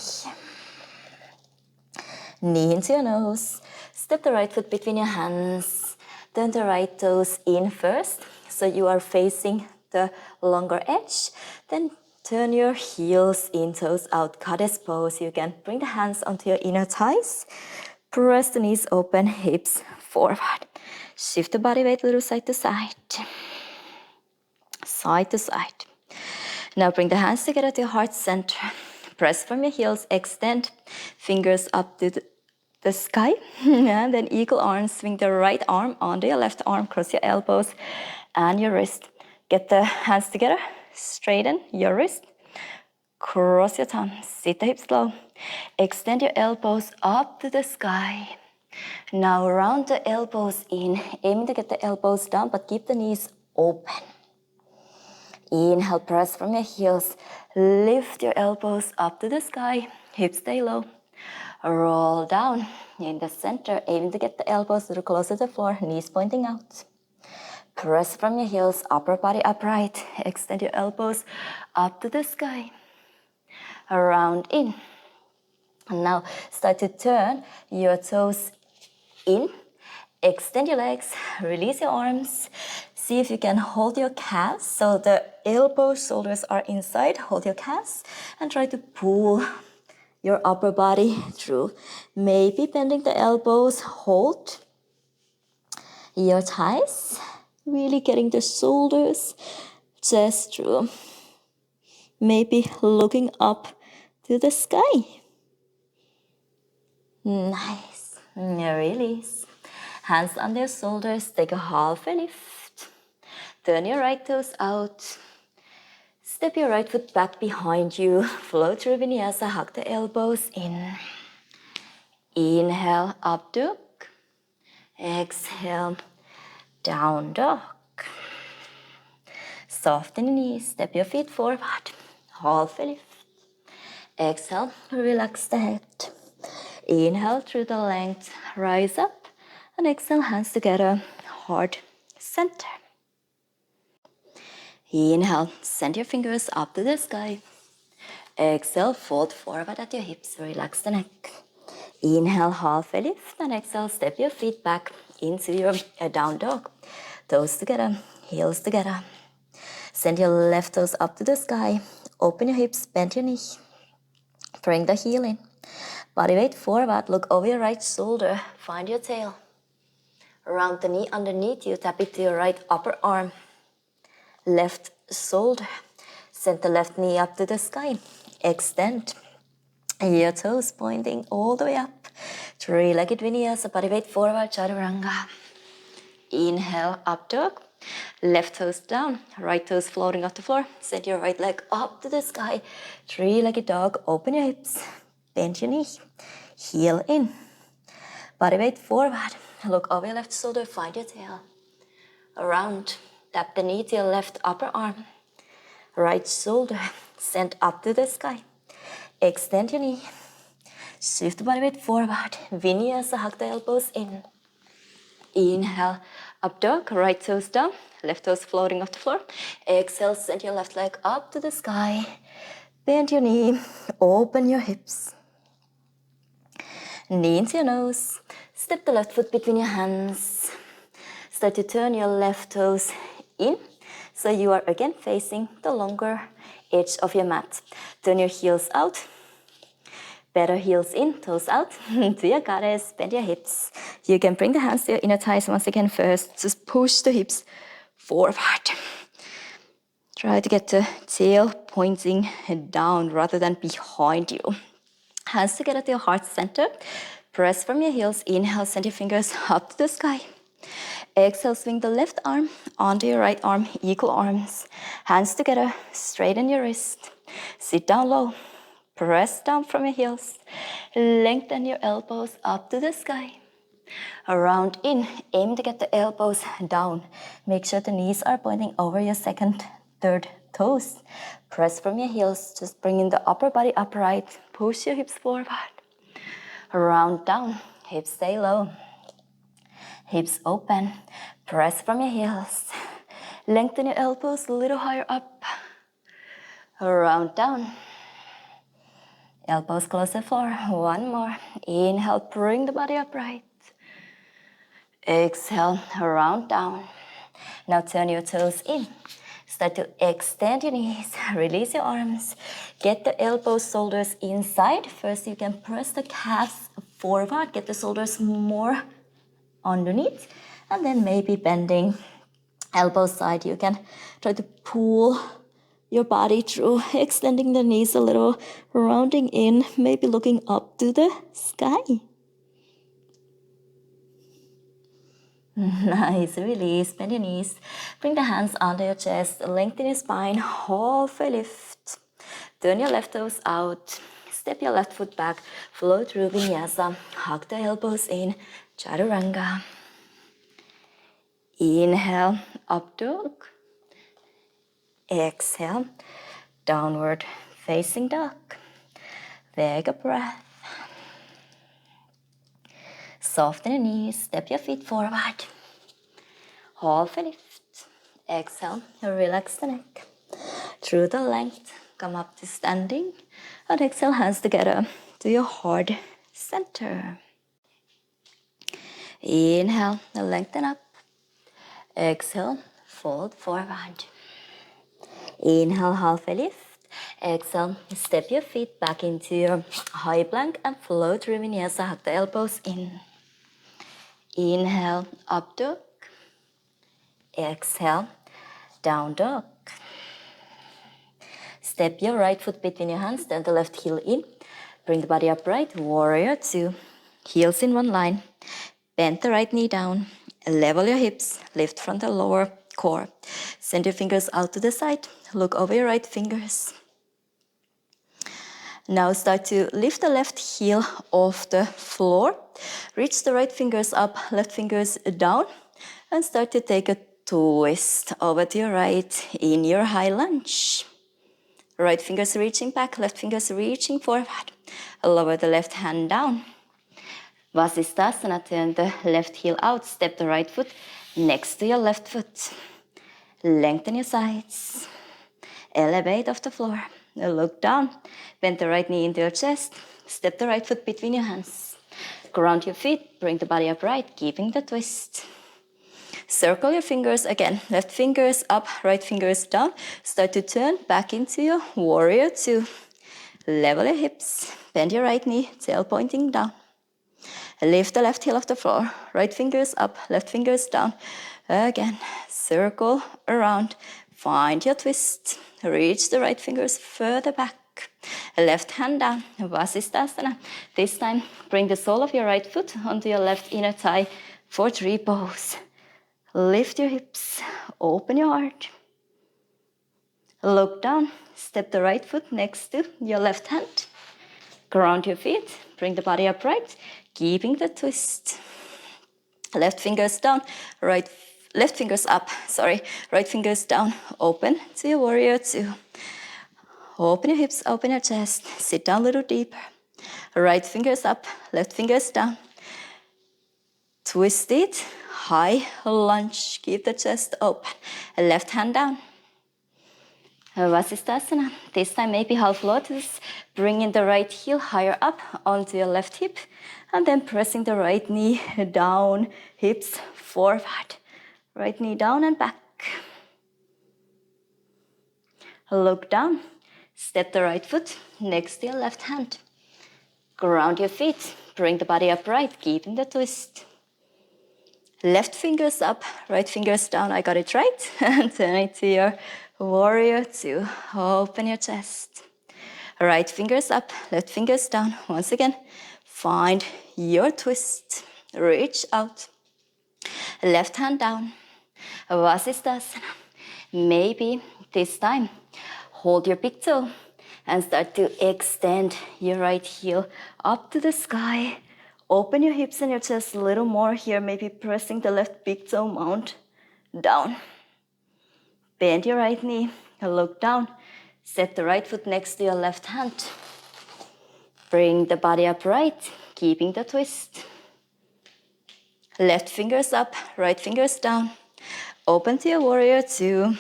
Knee into your nose. Step the right foot between your hands. Turn the right toes in first, so you are facing the longer edge. Then turn your heels in, toes out, goddess pose. You can bring the hands onto your inner thighs. Press the knees open, hips forward. Shift the body weight a little side to side. Side to side. Now bring the hands together to your heart center. Press from your heels, extend fingers up to the sky. And then eagle arms, swing the right arm onto your left arm, cross your elbows and your wrist. Get the hands together, straighten your wrist, cross your thumbs, sit the hips low. Extend your elbows up to the sky. Now round the elbows in, aiming to get the elbows down, but keep the knees open. Inhale, press from your heels. Lift your elbows up to the sky. Hips stay low. Roll down in the center, aiming to get the elbows a little closer to the floor, knees pointing out. Press from your heels, upper body upright. Extend your elbows up to the sky. Round in. And now start to turn your toes in. Extend your legs, release your arms. See if you can hold your calves so the elbows, shoulders are inside. Hold your calves and try to pull your upper body through. Maybe bending the elbows, hold your thighs. Really getting the shoulders, chest through. Maybe looking up to the sky. Nice. Release. Hands on their shoulders, take a halfway lift. Turn your right toes out. Step your right foot back behind you. Float through vinyasa, hug the elbows in. Inhale, up dog. Exhale, down dog. Soften the knees, step your feet forward. Halfway lift. Exhale, relax the head. Inhale through the length, rise up. And exhale, hands together, heart center. Inhale, send your fingers up to the sky. Exhale, fold forward at your hips, relax the neck. Inhale, halfway lift, and exhale, step your feet back into your down dog. Toes together, heels together. Send your left toes up to the sky. Open your hips, bend your knee. Bring the heel in. Body weight forward, look over your right shoulder, find your tail. Round the knee underneath you, tap it to your right upper arm. Left shoulder. Send the left knee up to the sky. Extend your toes pointing all the way up. Three-legged vinyasa, body weight forward, chaturanga. Inhale, up dog. Left toes down, right toes floating off the floor. Send your right leg up to the sky. Three-legged dog, open your hips. Bend your knee. Heel in. Body weight forward. Look over your left shoulder, find your tail. Around. Tap the knee to your left upper arm. Right shoulder, send up to the sky. Extend your knee. Shift the body weight forward. Vinyasa, hug the elbows in. Inhale, up dog, right toes down, left toes floating off the floor. Exhale, send your left leg up to the sky. Bend your knee, open your hips. Knee into your nose. Step the left foot between your hands. Start to turn your left toes in. So you are again facing the longer edge of your mat. Turn your heels out. Better heels in, toes out. Do your goddess, bend your hips. You can bring the hands to your inner thighs once again first. Just push the hips forward. Try to get the tail pointing down rather than behind you. Hands together to your heart center. Press from your heels. Inhale, send your fingers up to the sky. Exhale, swing the left arm onto your right arm, equal arms. Hands together, straighten your wrist. Sit down low. Press down from your heels. Lengthen your elbows up to the sky. Round in, aim to get the elbows down. Make sure the knees are pointing over your second, third toes. Press from your heels, just bringing the upper body upright. Push your hips forward. Round down, hips stay low. Hips open. Press from your heels. Lengthen your elbows a little higher up. Round down. Elbows close to the floor. One more. Inhale, bring the body upright. Exhale, round down. Now turn your toes in. Start to extend your knees. Release your arms. Get the elbows, shoulders inside. First, you can press the calves forward. Get the shoulders more underneath. And then maybe bending elbows side. You can try to pull your body through, extending the knees a little, rounding in, maybe looking up to the sky. Nice, release, bend your knees. Bring the hands under your chest, lengthen your spine, halfway lift. Turn your left toes out, step your left foot back, flow through vinyasa, hug the elbows in, chaturanga. Inhale, up dog. Exhale, downward facing dog. Take a breath. Soften your knees, step your feet forward. Halfway lift. Exhale, relax the neck. Through the length, come up to standing. And exhale, hands together to your heart center. Inhale, lengthen up. Exhale, fold forward. Inhale, halfway lift. Exhale, step your feet back into your high plank and flow through vinyasa. Hug the elbows in. Inhale, up dog. Exhale, down dog. Step your right foot between your hands, then the left heel in. Bring the body upright, warrior two. Heels in one line. Bend the right knee down. Level your hips, lift from the lower core. Send your fingers out to the side. Look over your right fingers. Now start to lift the left heel off the floor. Reach the right fingers up, left fingers down. And start to take a twist over to your right in your high lunge. Right fingers reaching back, left fingers reaching forward. Lower the left hand down. Vasisthasana, turn the left heel out, step the right foot next to your left foot. Lengthen your sides. Elevate off the floor. Look down. Bend the right knee into your chest. Step the right foot between your hands. Ground your feet. Bring the body upright, keeping the twist. Circle your fingers again. Left fingers up, right fingers down. Start to turn back into your warrior two. Level your hips. Bend your right knee, tail pointing down. Lift the left heel off the floor. Right fingers up, left fingers down. Again, circle around. Find your twist. Reach the right fingers further back. Left hand down, Vasisthasana. This time, bring the sole of your right foot onto your left inner thigh for tree pose. Lift your hips, open your heart. Look down, step the right foot next to your left hand. Ground your feet, bring the body upright, keeping the twist. Left fingers down, left fingers up, right fingers down, open to your warrior two. Open your hips, open your chest, sit down a little deeper. Right fingers up, left fingers down. Twist it, high lunge. Keep the chest open. Left hand down. Vasisthasana. This time maybe half lotus. Bringing the right heel higher up onto your left hip. And then pressing the right knee down, hips forward. Right knee down and back. Look down. Step the right foot next to your left hand. Ground your feet. Bring the body upright, keeping the twist. Left fingers up, right fingers down. I got it right. And turn it to your warrior two. Open your chest. Right fingers up, left fingers down. Once again, find your twist. Reach out. Left hand down. Vasisthasana. Maybe this time, hold your big toe and start to extend your right heel up to the sky. Open your hips and your chest a little more here, maybe pressing the left big toe mount down. Bend your right knee, look down. Set the right foot next to your left hand. Bring the body upright, keeping the twist. Left fingers up, right fingers down. Open to your warrior two.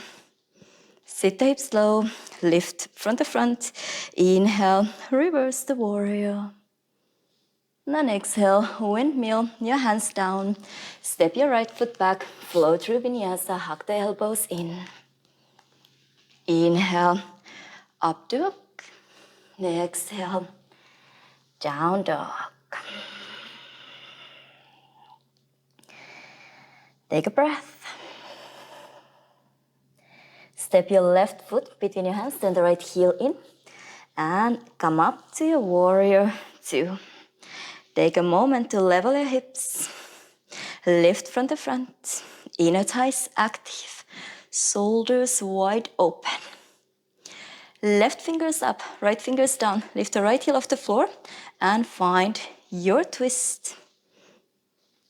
Sit the hips low, lift from the front. Inhale, reverse the warrior. And then exhale, windmill, your hands down. Step your right foot back, flow through vinyasa, hug the elbows in. Inhale, up dog. Exhale, down dog. Take a breath. Step your left foot between your hands, then the right heel in. And come up to your warrior two. Take a moment to level your hips. Lift from the front. Inner thighs active. Shoulders wide open. Left fingers up, right fingers down. Lift the right heel off the floor and find your twist.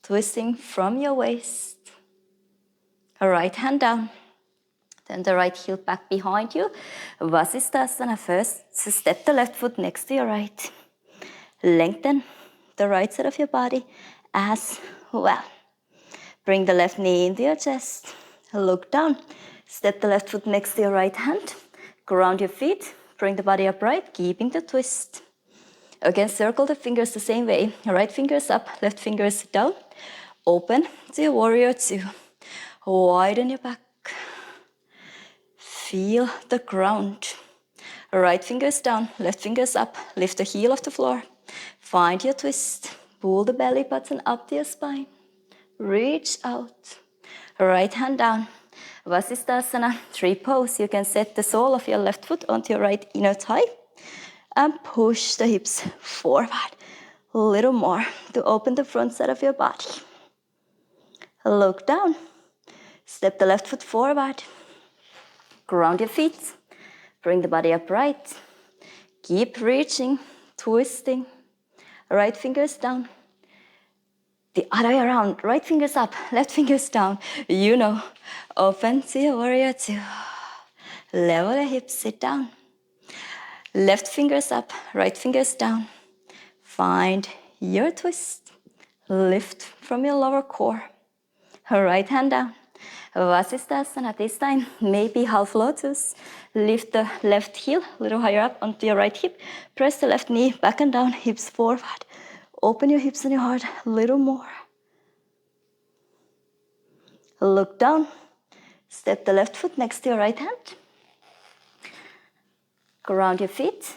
Twisting from your waist. Right hand down. Then the right heel back behind you. Vasisthasana first. So step the left foot next to your right. Lengthen the right side of your body as well. Bring the left knee into your chest. Look down. Step the left foot next to your right hand. Ground your feet. Bring the body upright, keeping the twist. Again, circle the fingers the same way. Right fingers up, left fingers down. Open to your warrior two. Widen your back. Feel the ground. Right fingers down, left fingers up. Lift the heel off the floor. Find your twist. Pull the belly button up to your spine. Reach out. Right hand down. Vasisthasana, tree pose. You can set the sole of your left foot onto your right inner thigh. And push the hips forward. A little more to open the front side of your body. Look down. Step the left foot forward. Ground your feet. Bring the body upright. Keep reaching, twisting. Right fingers down. The other way around. Right fingers up, left fingers down. You know. Open to your warrior two. Level the hips, sit down. Left fingers up, right fingers down. Find your twist. Lift from your lower core. Right hand down. Vasisthasana. This time, maybe half lotus. Lift the left heel a little higher up onto your right hip. Press the left knee back and down, hips forward. Open your hips and your heart a little more. Look down. Step the left foot next to your right hand. Ground your feet.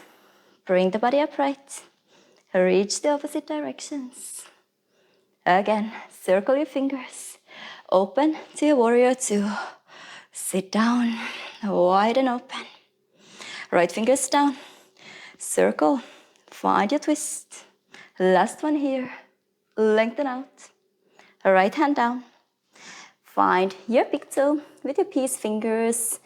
Bring the body upright. Reach the opposite directions. Again, circle your fingers. Open to your warrior two. Sit down, wide and open. Right fingers down. Circle. Find your twist. Last one here. Lengthen out. Right hand down. Find your big toe with your peace fingers.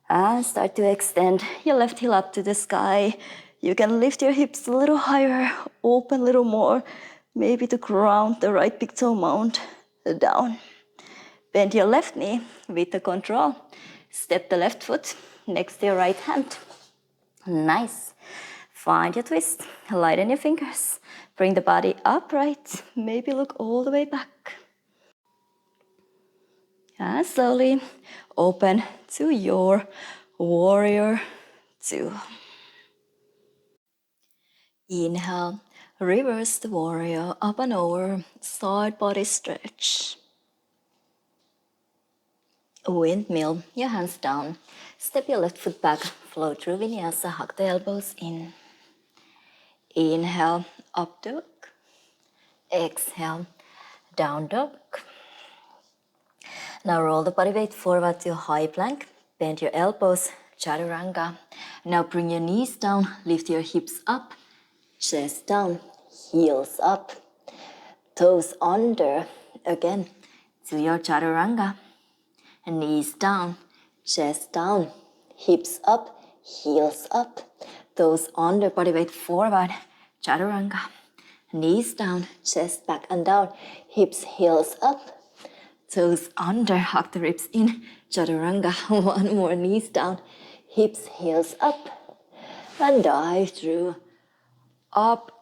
And start to extend your left heel up to the sky. You can lift your hips a little higher. Open a little more. Maybe to ground the right big toe mount down. Bend your left knee with the control. Step the left foot next to your right hand. Nice. Find your twist. Lighten your fingers. Bring the body upright. Maybe look all the way back. And slowly open to your warrior 2. Inhale, reverse the warrior, up and over, side body stretch. Windmill, your hands down. Step your left foot back, flow through vinyasa, hug the elbows in. Inhale, up dog. Exhale, down dog. Now roll the body weight forward to high plank. Bend your elbows, chaturanga. Now bring your knees down, lift your hips up, chest down, heels up, toes under. Again, to your chaturanga. Knees down, chest down, hips up, heels up, toes under, body weight forward, chaturanga. Knees down, chest back and down, hips, heels up, toes under, hug the ribs in, chaturanga. One more, knees down, hips, heels up, and dive through. Up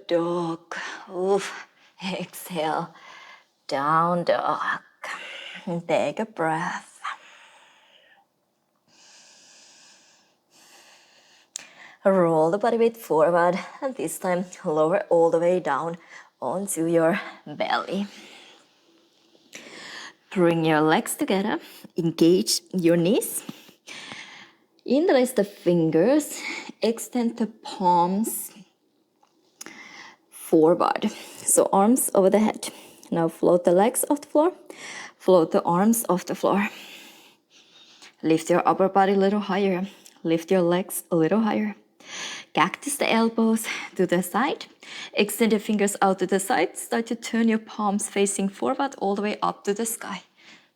dog. Oof. Exhale, down dog. Take a breath. Roll the body weight forward, and this time lower all the way down onto your belly. Bring your legs together, engage your knees. Interlace the fingers, extend the palms forward. So arms over the head. Now float the legs off the floor, float the arms off the floor. Lift your upper body a little higher. Lift your legs a little higher. Cactus the elbows to the side. Extend your fingers out to the side. Start to turn your palms facing forward all the way up to the sky.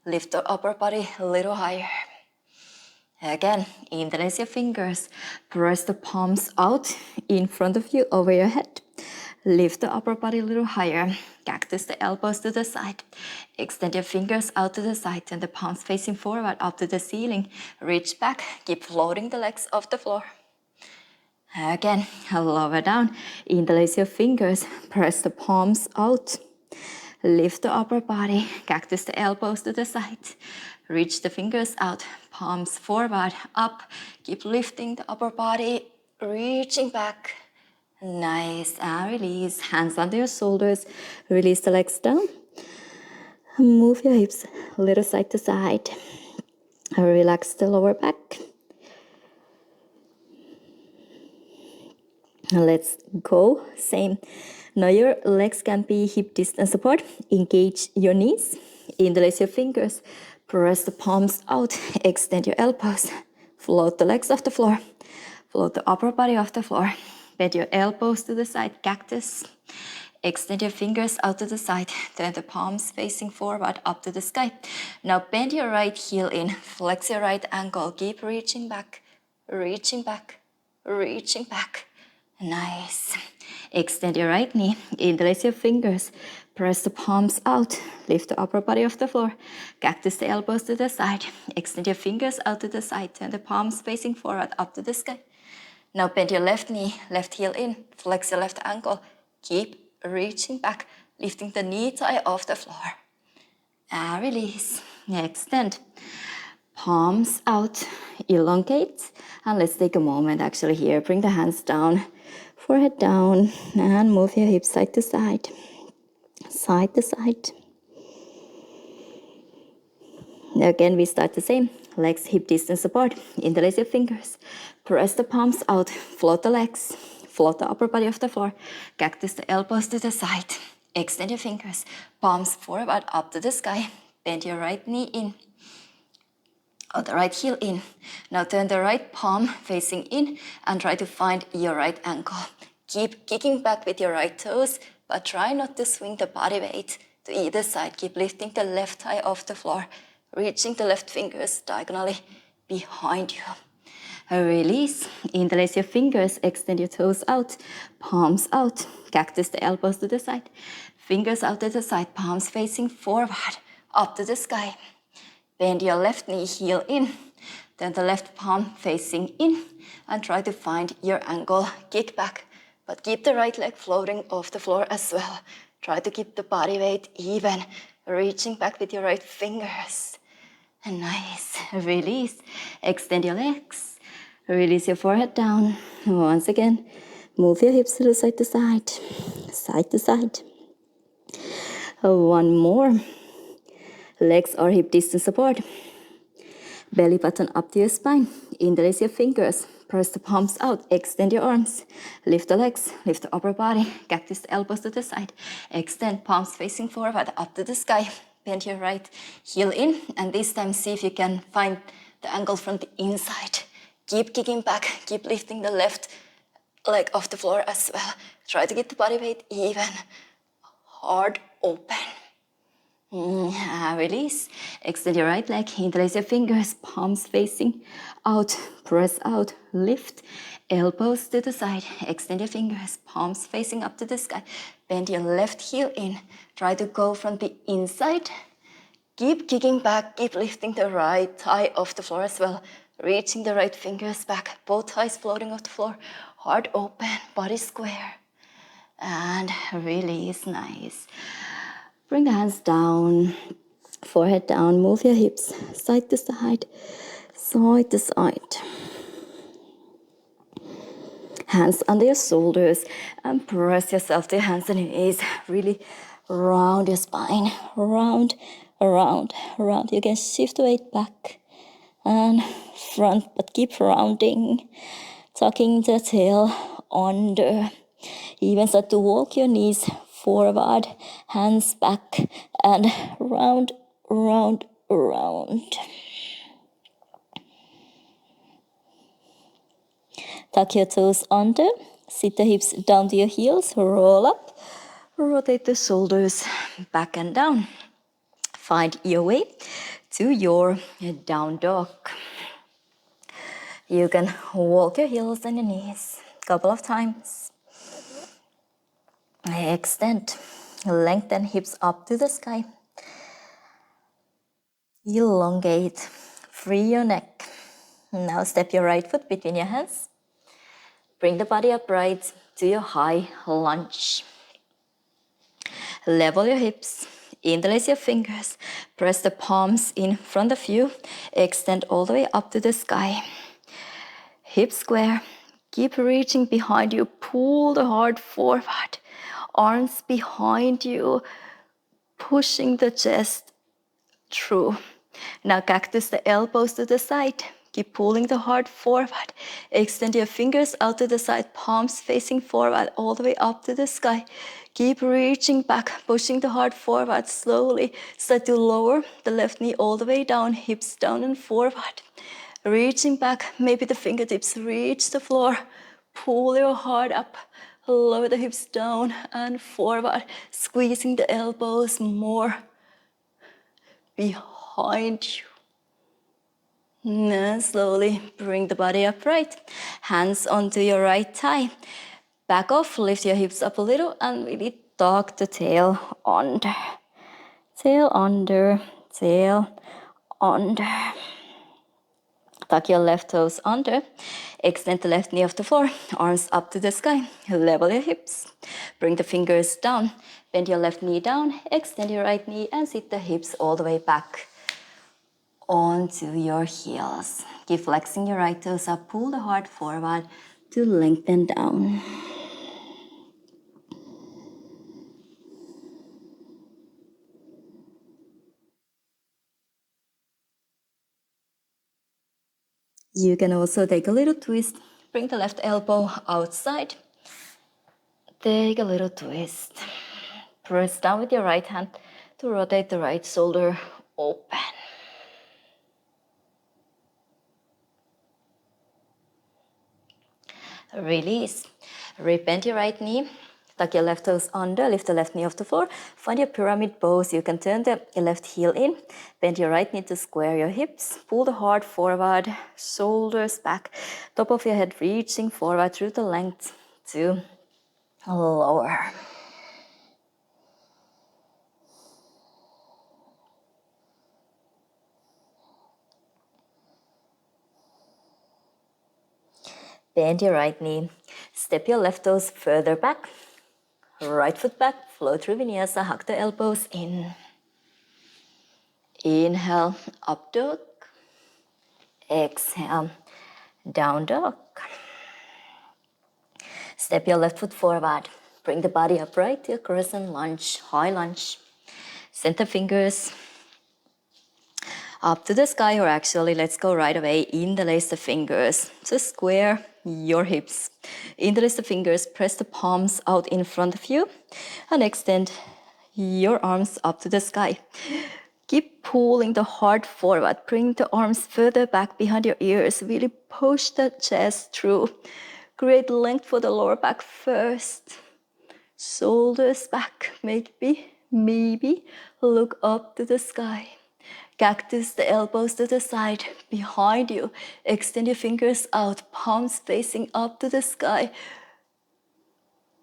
Lift the upper body a little higher. Again, interlace your fingers. Press the palms out in front of you over your head. Lift the upper body a little higher. Cactus the elbows to the side. Extend your fingers out to the side and the palms facing forward up to the ceiling. Reach back. Keep floating the legs off the floor. Again, lower down. Interlace your fingers. Press the palms out. Lift the upper body. Cactus the elbows to the side. Reach the fingers out. Palms forward, up. Keep lifting the upper body. Reaching back. Nice, and release. Hands under your shoulders. Release the legs down. Move your hips a little side to side. Relax the lower back. Let's go. Same. Now your legs can be hip distance apart. Engage your knees. Interlace your fingers. Press the palms out. Extend your elbows. Float the legs off the floor. Float the upper body off the floor. Bend your elbows to the side, cactus. Extend your fingers out to the side. Turn the palms facing forward up to the sky. Now bend your right heel in. Flex your right ankle. Keep reaching back, reaching back, reaching back. Nice. Extend your right knee. Interlace your fingers. Press the palms out. Lift the upper body off the floor. Cactus the elbows to the side. Extend your fingers out to the side. Turn the palms facing forward up to the sky. Now bend your left knee, left heel in. Flex your left ankle. Keep reaching back, lifting the knee tie off the floor. And release. Extend. Palms out. Elongate. And let's take a moment actually here. Bring the hands down. Forehead down. And move your hips side to side. Side to side. Again, we start the same. Legs hip distance apart. Interlace your fingers. Press the palms out. Float the legs. Float the upper body off the floor. Cactus the elbows to the side. Extend your fingers. Palms forward up to the sky. Bend your right knee in. Or the right heel in. Now turn the right palm facing in and try to find your right ankle. Keep kicking back with your right toes, but try not to swing the body weight to either side. Keep lifting the left thigh off the floor. Reaching the left fingers diagonally behind you. Release. Interlace your fingers. Extend your toes out. Palms out. Cactus the elbows to the side. Fingers out to the side. Palms facing forward. Up to the sky. Bend your left knee, heel in. Turn the left palm facing in. And try to find your ankle. Kick back. But keep the right leg floating off the floor as well. Try to keep the body weight even. reaching back with your right fingers. And nice, release, extend your legs, release your forehead down. Once again, move your hips to side, side to side. One more, legs or hip distance apart. Belly button up to your spine, interlace your fingers, press the palms out, extend your arms, lift the legs, lift the upper body, cactus the elbows to the side, extend palms facing forward up to the sky, bend your right heel in, and this time see if you can find the angle from the inside. Keep kicking back, keep lifting the left leg off the floor as well. Try to get the body weight even, heart open. Release. Extend your right leg, interlace your fingers, palms facing out, press out, lift, elbows to the side, extend your fingers, palms facing up to the sky, bend your left heel in, try to go from the inside, keep kicking back, keep lifting the right thigh off the floor as well, reaching the right fingers back, both thighs floating off the floor, heart open, body square, and release, nice. Bring the hands down, forehead down, move your hips side to side, side to side. Hands under your shoulders and press yourself to your hands and knees. Really round your spine, round, around, around. You can shift the weight back and front, but keep rounding, tucking the tail under. Even start to walk your knees forward, hands back, and round, round, round. Tuck your toes under, sit the hips down to your heels, roll up, rotate the shoulders back and down. Find your way to your down dog. You can walk your heels and your knees a couple of times. Extend, lengthen hips up to the sky. Elongate, free your neck. Now step your right foot between your hands. Bring the body upright to your high lunge. Level your hips, interlace your fingers, press the palms in front of you, extend all the way up to the sky. Hips square, keep reaching behind you, pull the heart forward, arms behind you, pushing the chest through. Now cactus the elbows to the side. Keep pulling the heart forward. Extend your fingers out to the side, palms facing forward all the way up to the sky. Keep reaching back, pushing the heart forward slowly. Start to lower the left knee all the way down, hips down and forward. Reaching back, maybe the fingertips reach the floor. Pull your heart up, lower the hips down and forward. Squeezing the elbows more behind you. And slowly bring the body upright. Hands onto your right thigh. Back off, lift your hips up a little and really tuck the tail under. Tail under, tail under. Tuck your left toes under. Extend the left knee off the floor. Arms up to the sky. Level your hips. Bring the fingers down. Bend your left knee down. Extend your right knee and sit the hips all the way back onto your heels. Keep flexing your right toes up. Pull the heart forward to lengthen down. You can also take a little twist. Bring the left elbow outside. Take a little twist. Press down with your right hand to rotate the right shoulder open. Release. Rebend your right knee. Tuck your left toes under, lift the left knee off the floor. Find your pyramid pose. You can turn the left heel in. Bend your right knee to square your hips. Pull the heart forward, shoulders back. Top of your head reaching forward through the length to lower. Bend your right knee. Step your left toes further back. Right foot back, flow through vinyasa, hug the elbows in. Inhale, up dog. Exhale, down dog. Step your left foot forward. Bring the body upright to a crescent lunge, high lunge. Center fingers up to the sky, or actually let's go right away. Interlace the fingers. So square your hips. Interlace the fingers, press the palms out in front of you and extend your arms up to the sky. Keep pulling the heart forward. Bring the arms further back behind your ears. Really push the chest through. Create length for the lower back first. Shoulders back, maybe look up to the sky. Cactus the elbows to the side, behind you. Extend your fingers out, palms facing up to the sky.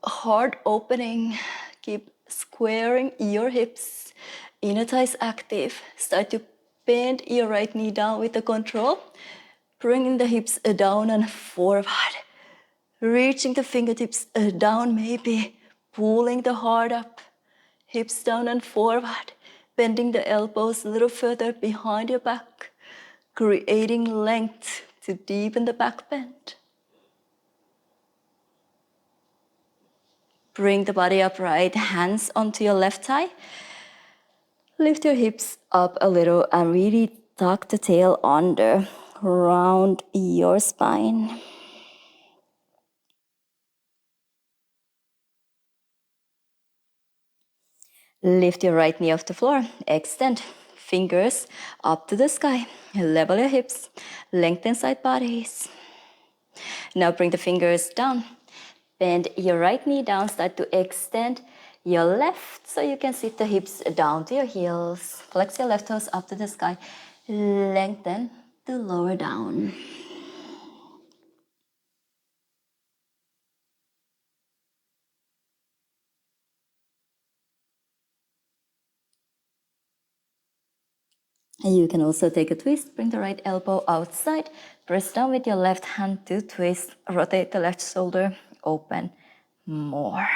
Heart opening. Keep squaring your hips. Inner thighs active. Start to bend your right knee down with the control. Bringing the hips down and forward. Reaching the fingertips down, maybe pulling the heart up. Hips down and forward. Bending the elbows a little further behind your back. Creating length to deepen the back bend. Bring the body upright, hands onto your left thigh. Lift your hips up a little and really tuck the tail under. Round your spine. Lift your right knee off the floor. Extend. Fingers up to the sky. Level your hips. Lengthen side bodies. Now bring the fingers down. Bend your right knee down. Start to extend your left so you can sit the hips down to your heels. Flex your left toes up to the sky. Lengthen to lower down. And you can also take a twist. Bring the right elbow outside. Press down with your left hand to twist. Rotate the left shoulder. Open more.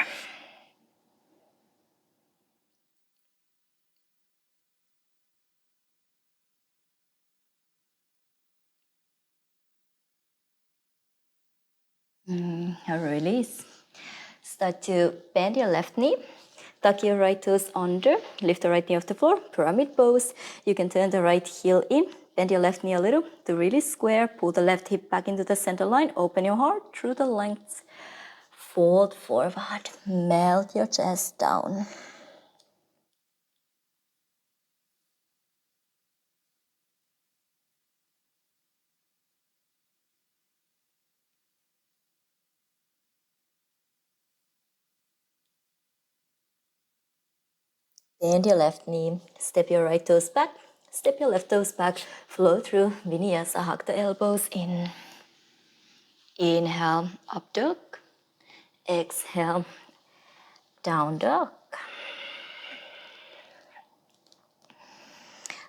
Release. Start to bend your left knee. Tuck your right toes under. Lift the right knee off the floor. Pyramid pose. You can turn the right heel in. Bend your left knee a little to really square. Pull the left hip back into the center line. Open your heart through the length. Fold forward. Melt your chest down. Bend your left knee. Step your right toes back. Step your left toes back. Flow through Vinyasa. Hug the elbows in. Inhale, up dog. Exhale, down dog.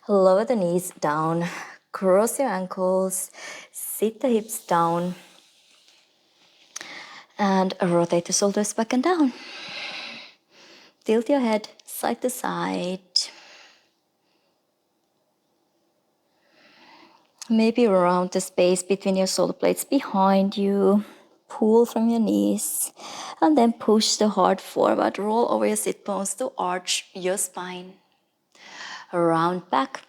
Lower the knees down. Cross your ankles. Sit the hips down. And rotate the shoulders back and down. Tilt your head side to side. Maybe round the space between your shoulder blades behind you. Pull from your knees. And then push the heart forward. Roll over your sit bones to arch your spine. Round back.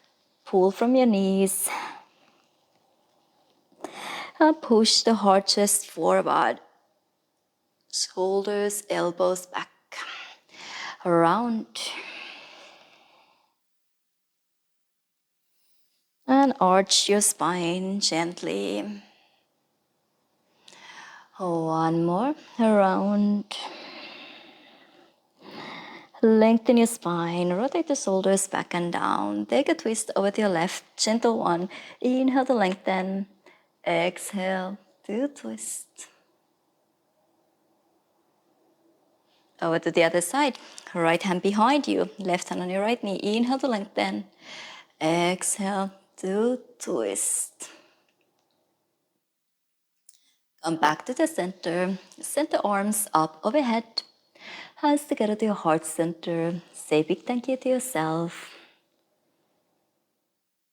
Pull from your knees. And push the heart chest forward. Shoulders, elbows back. Round. And arch your spine gently. One more. Around. Lengthen your spine. Rotate the shoulders back and down. Take a twist over to your left. Gentle one. Inhale to lengthen. Exhale to twist. Over to the other side. Right hand behind you. Left hand on your right knee. Inhale to lengthen. Exhale to twist. Come back to the center. Send the arms up overhead. Hands together to your heart center. Say big thank you to yourself.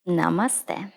Namaste.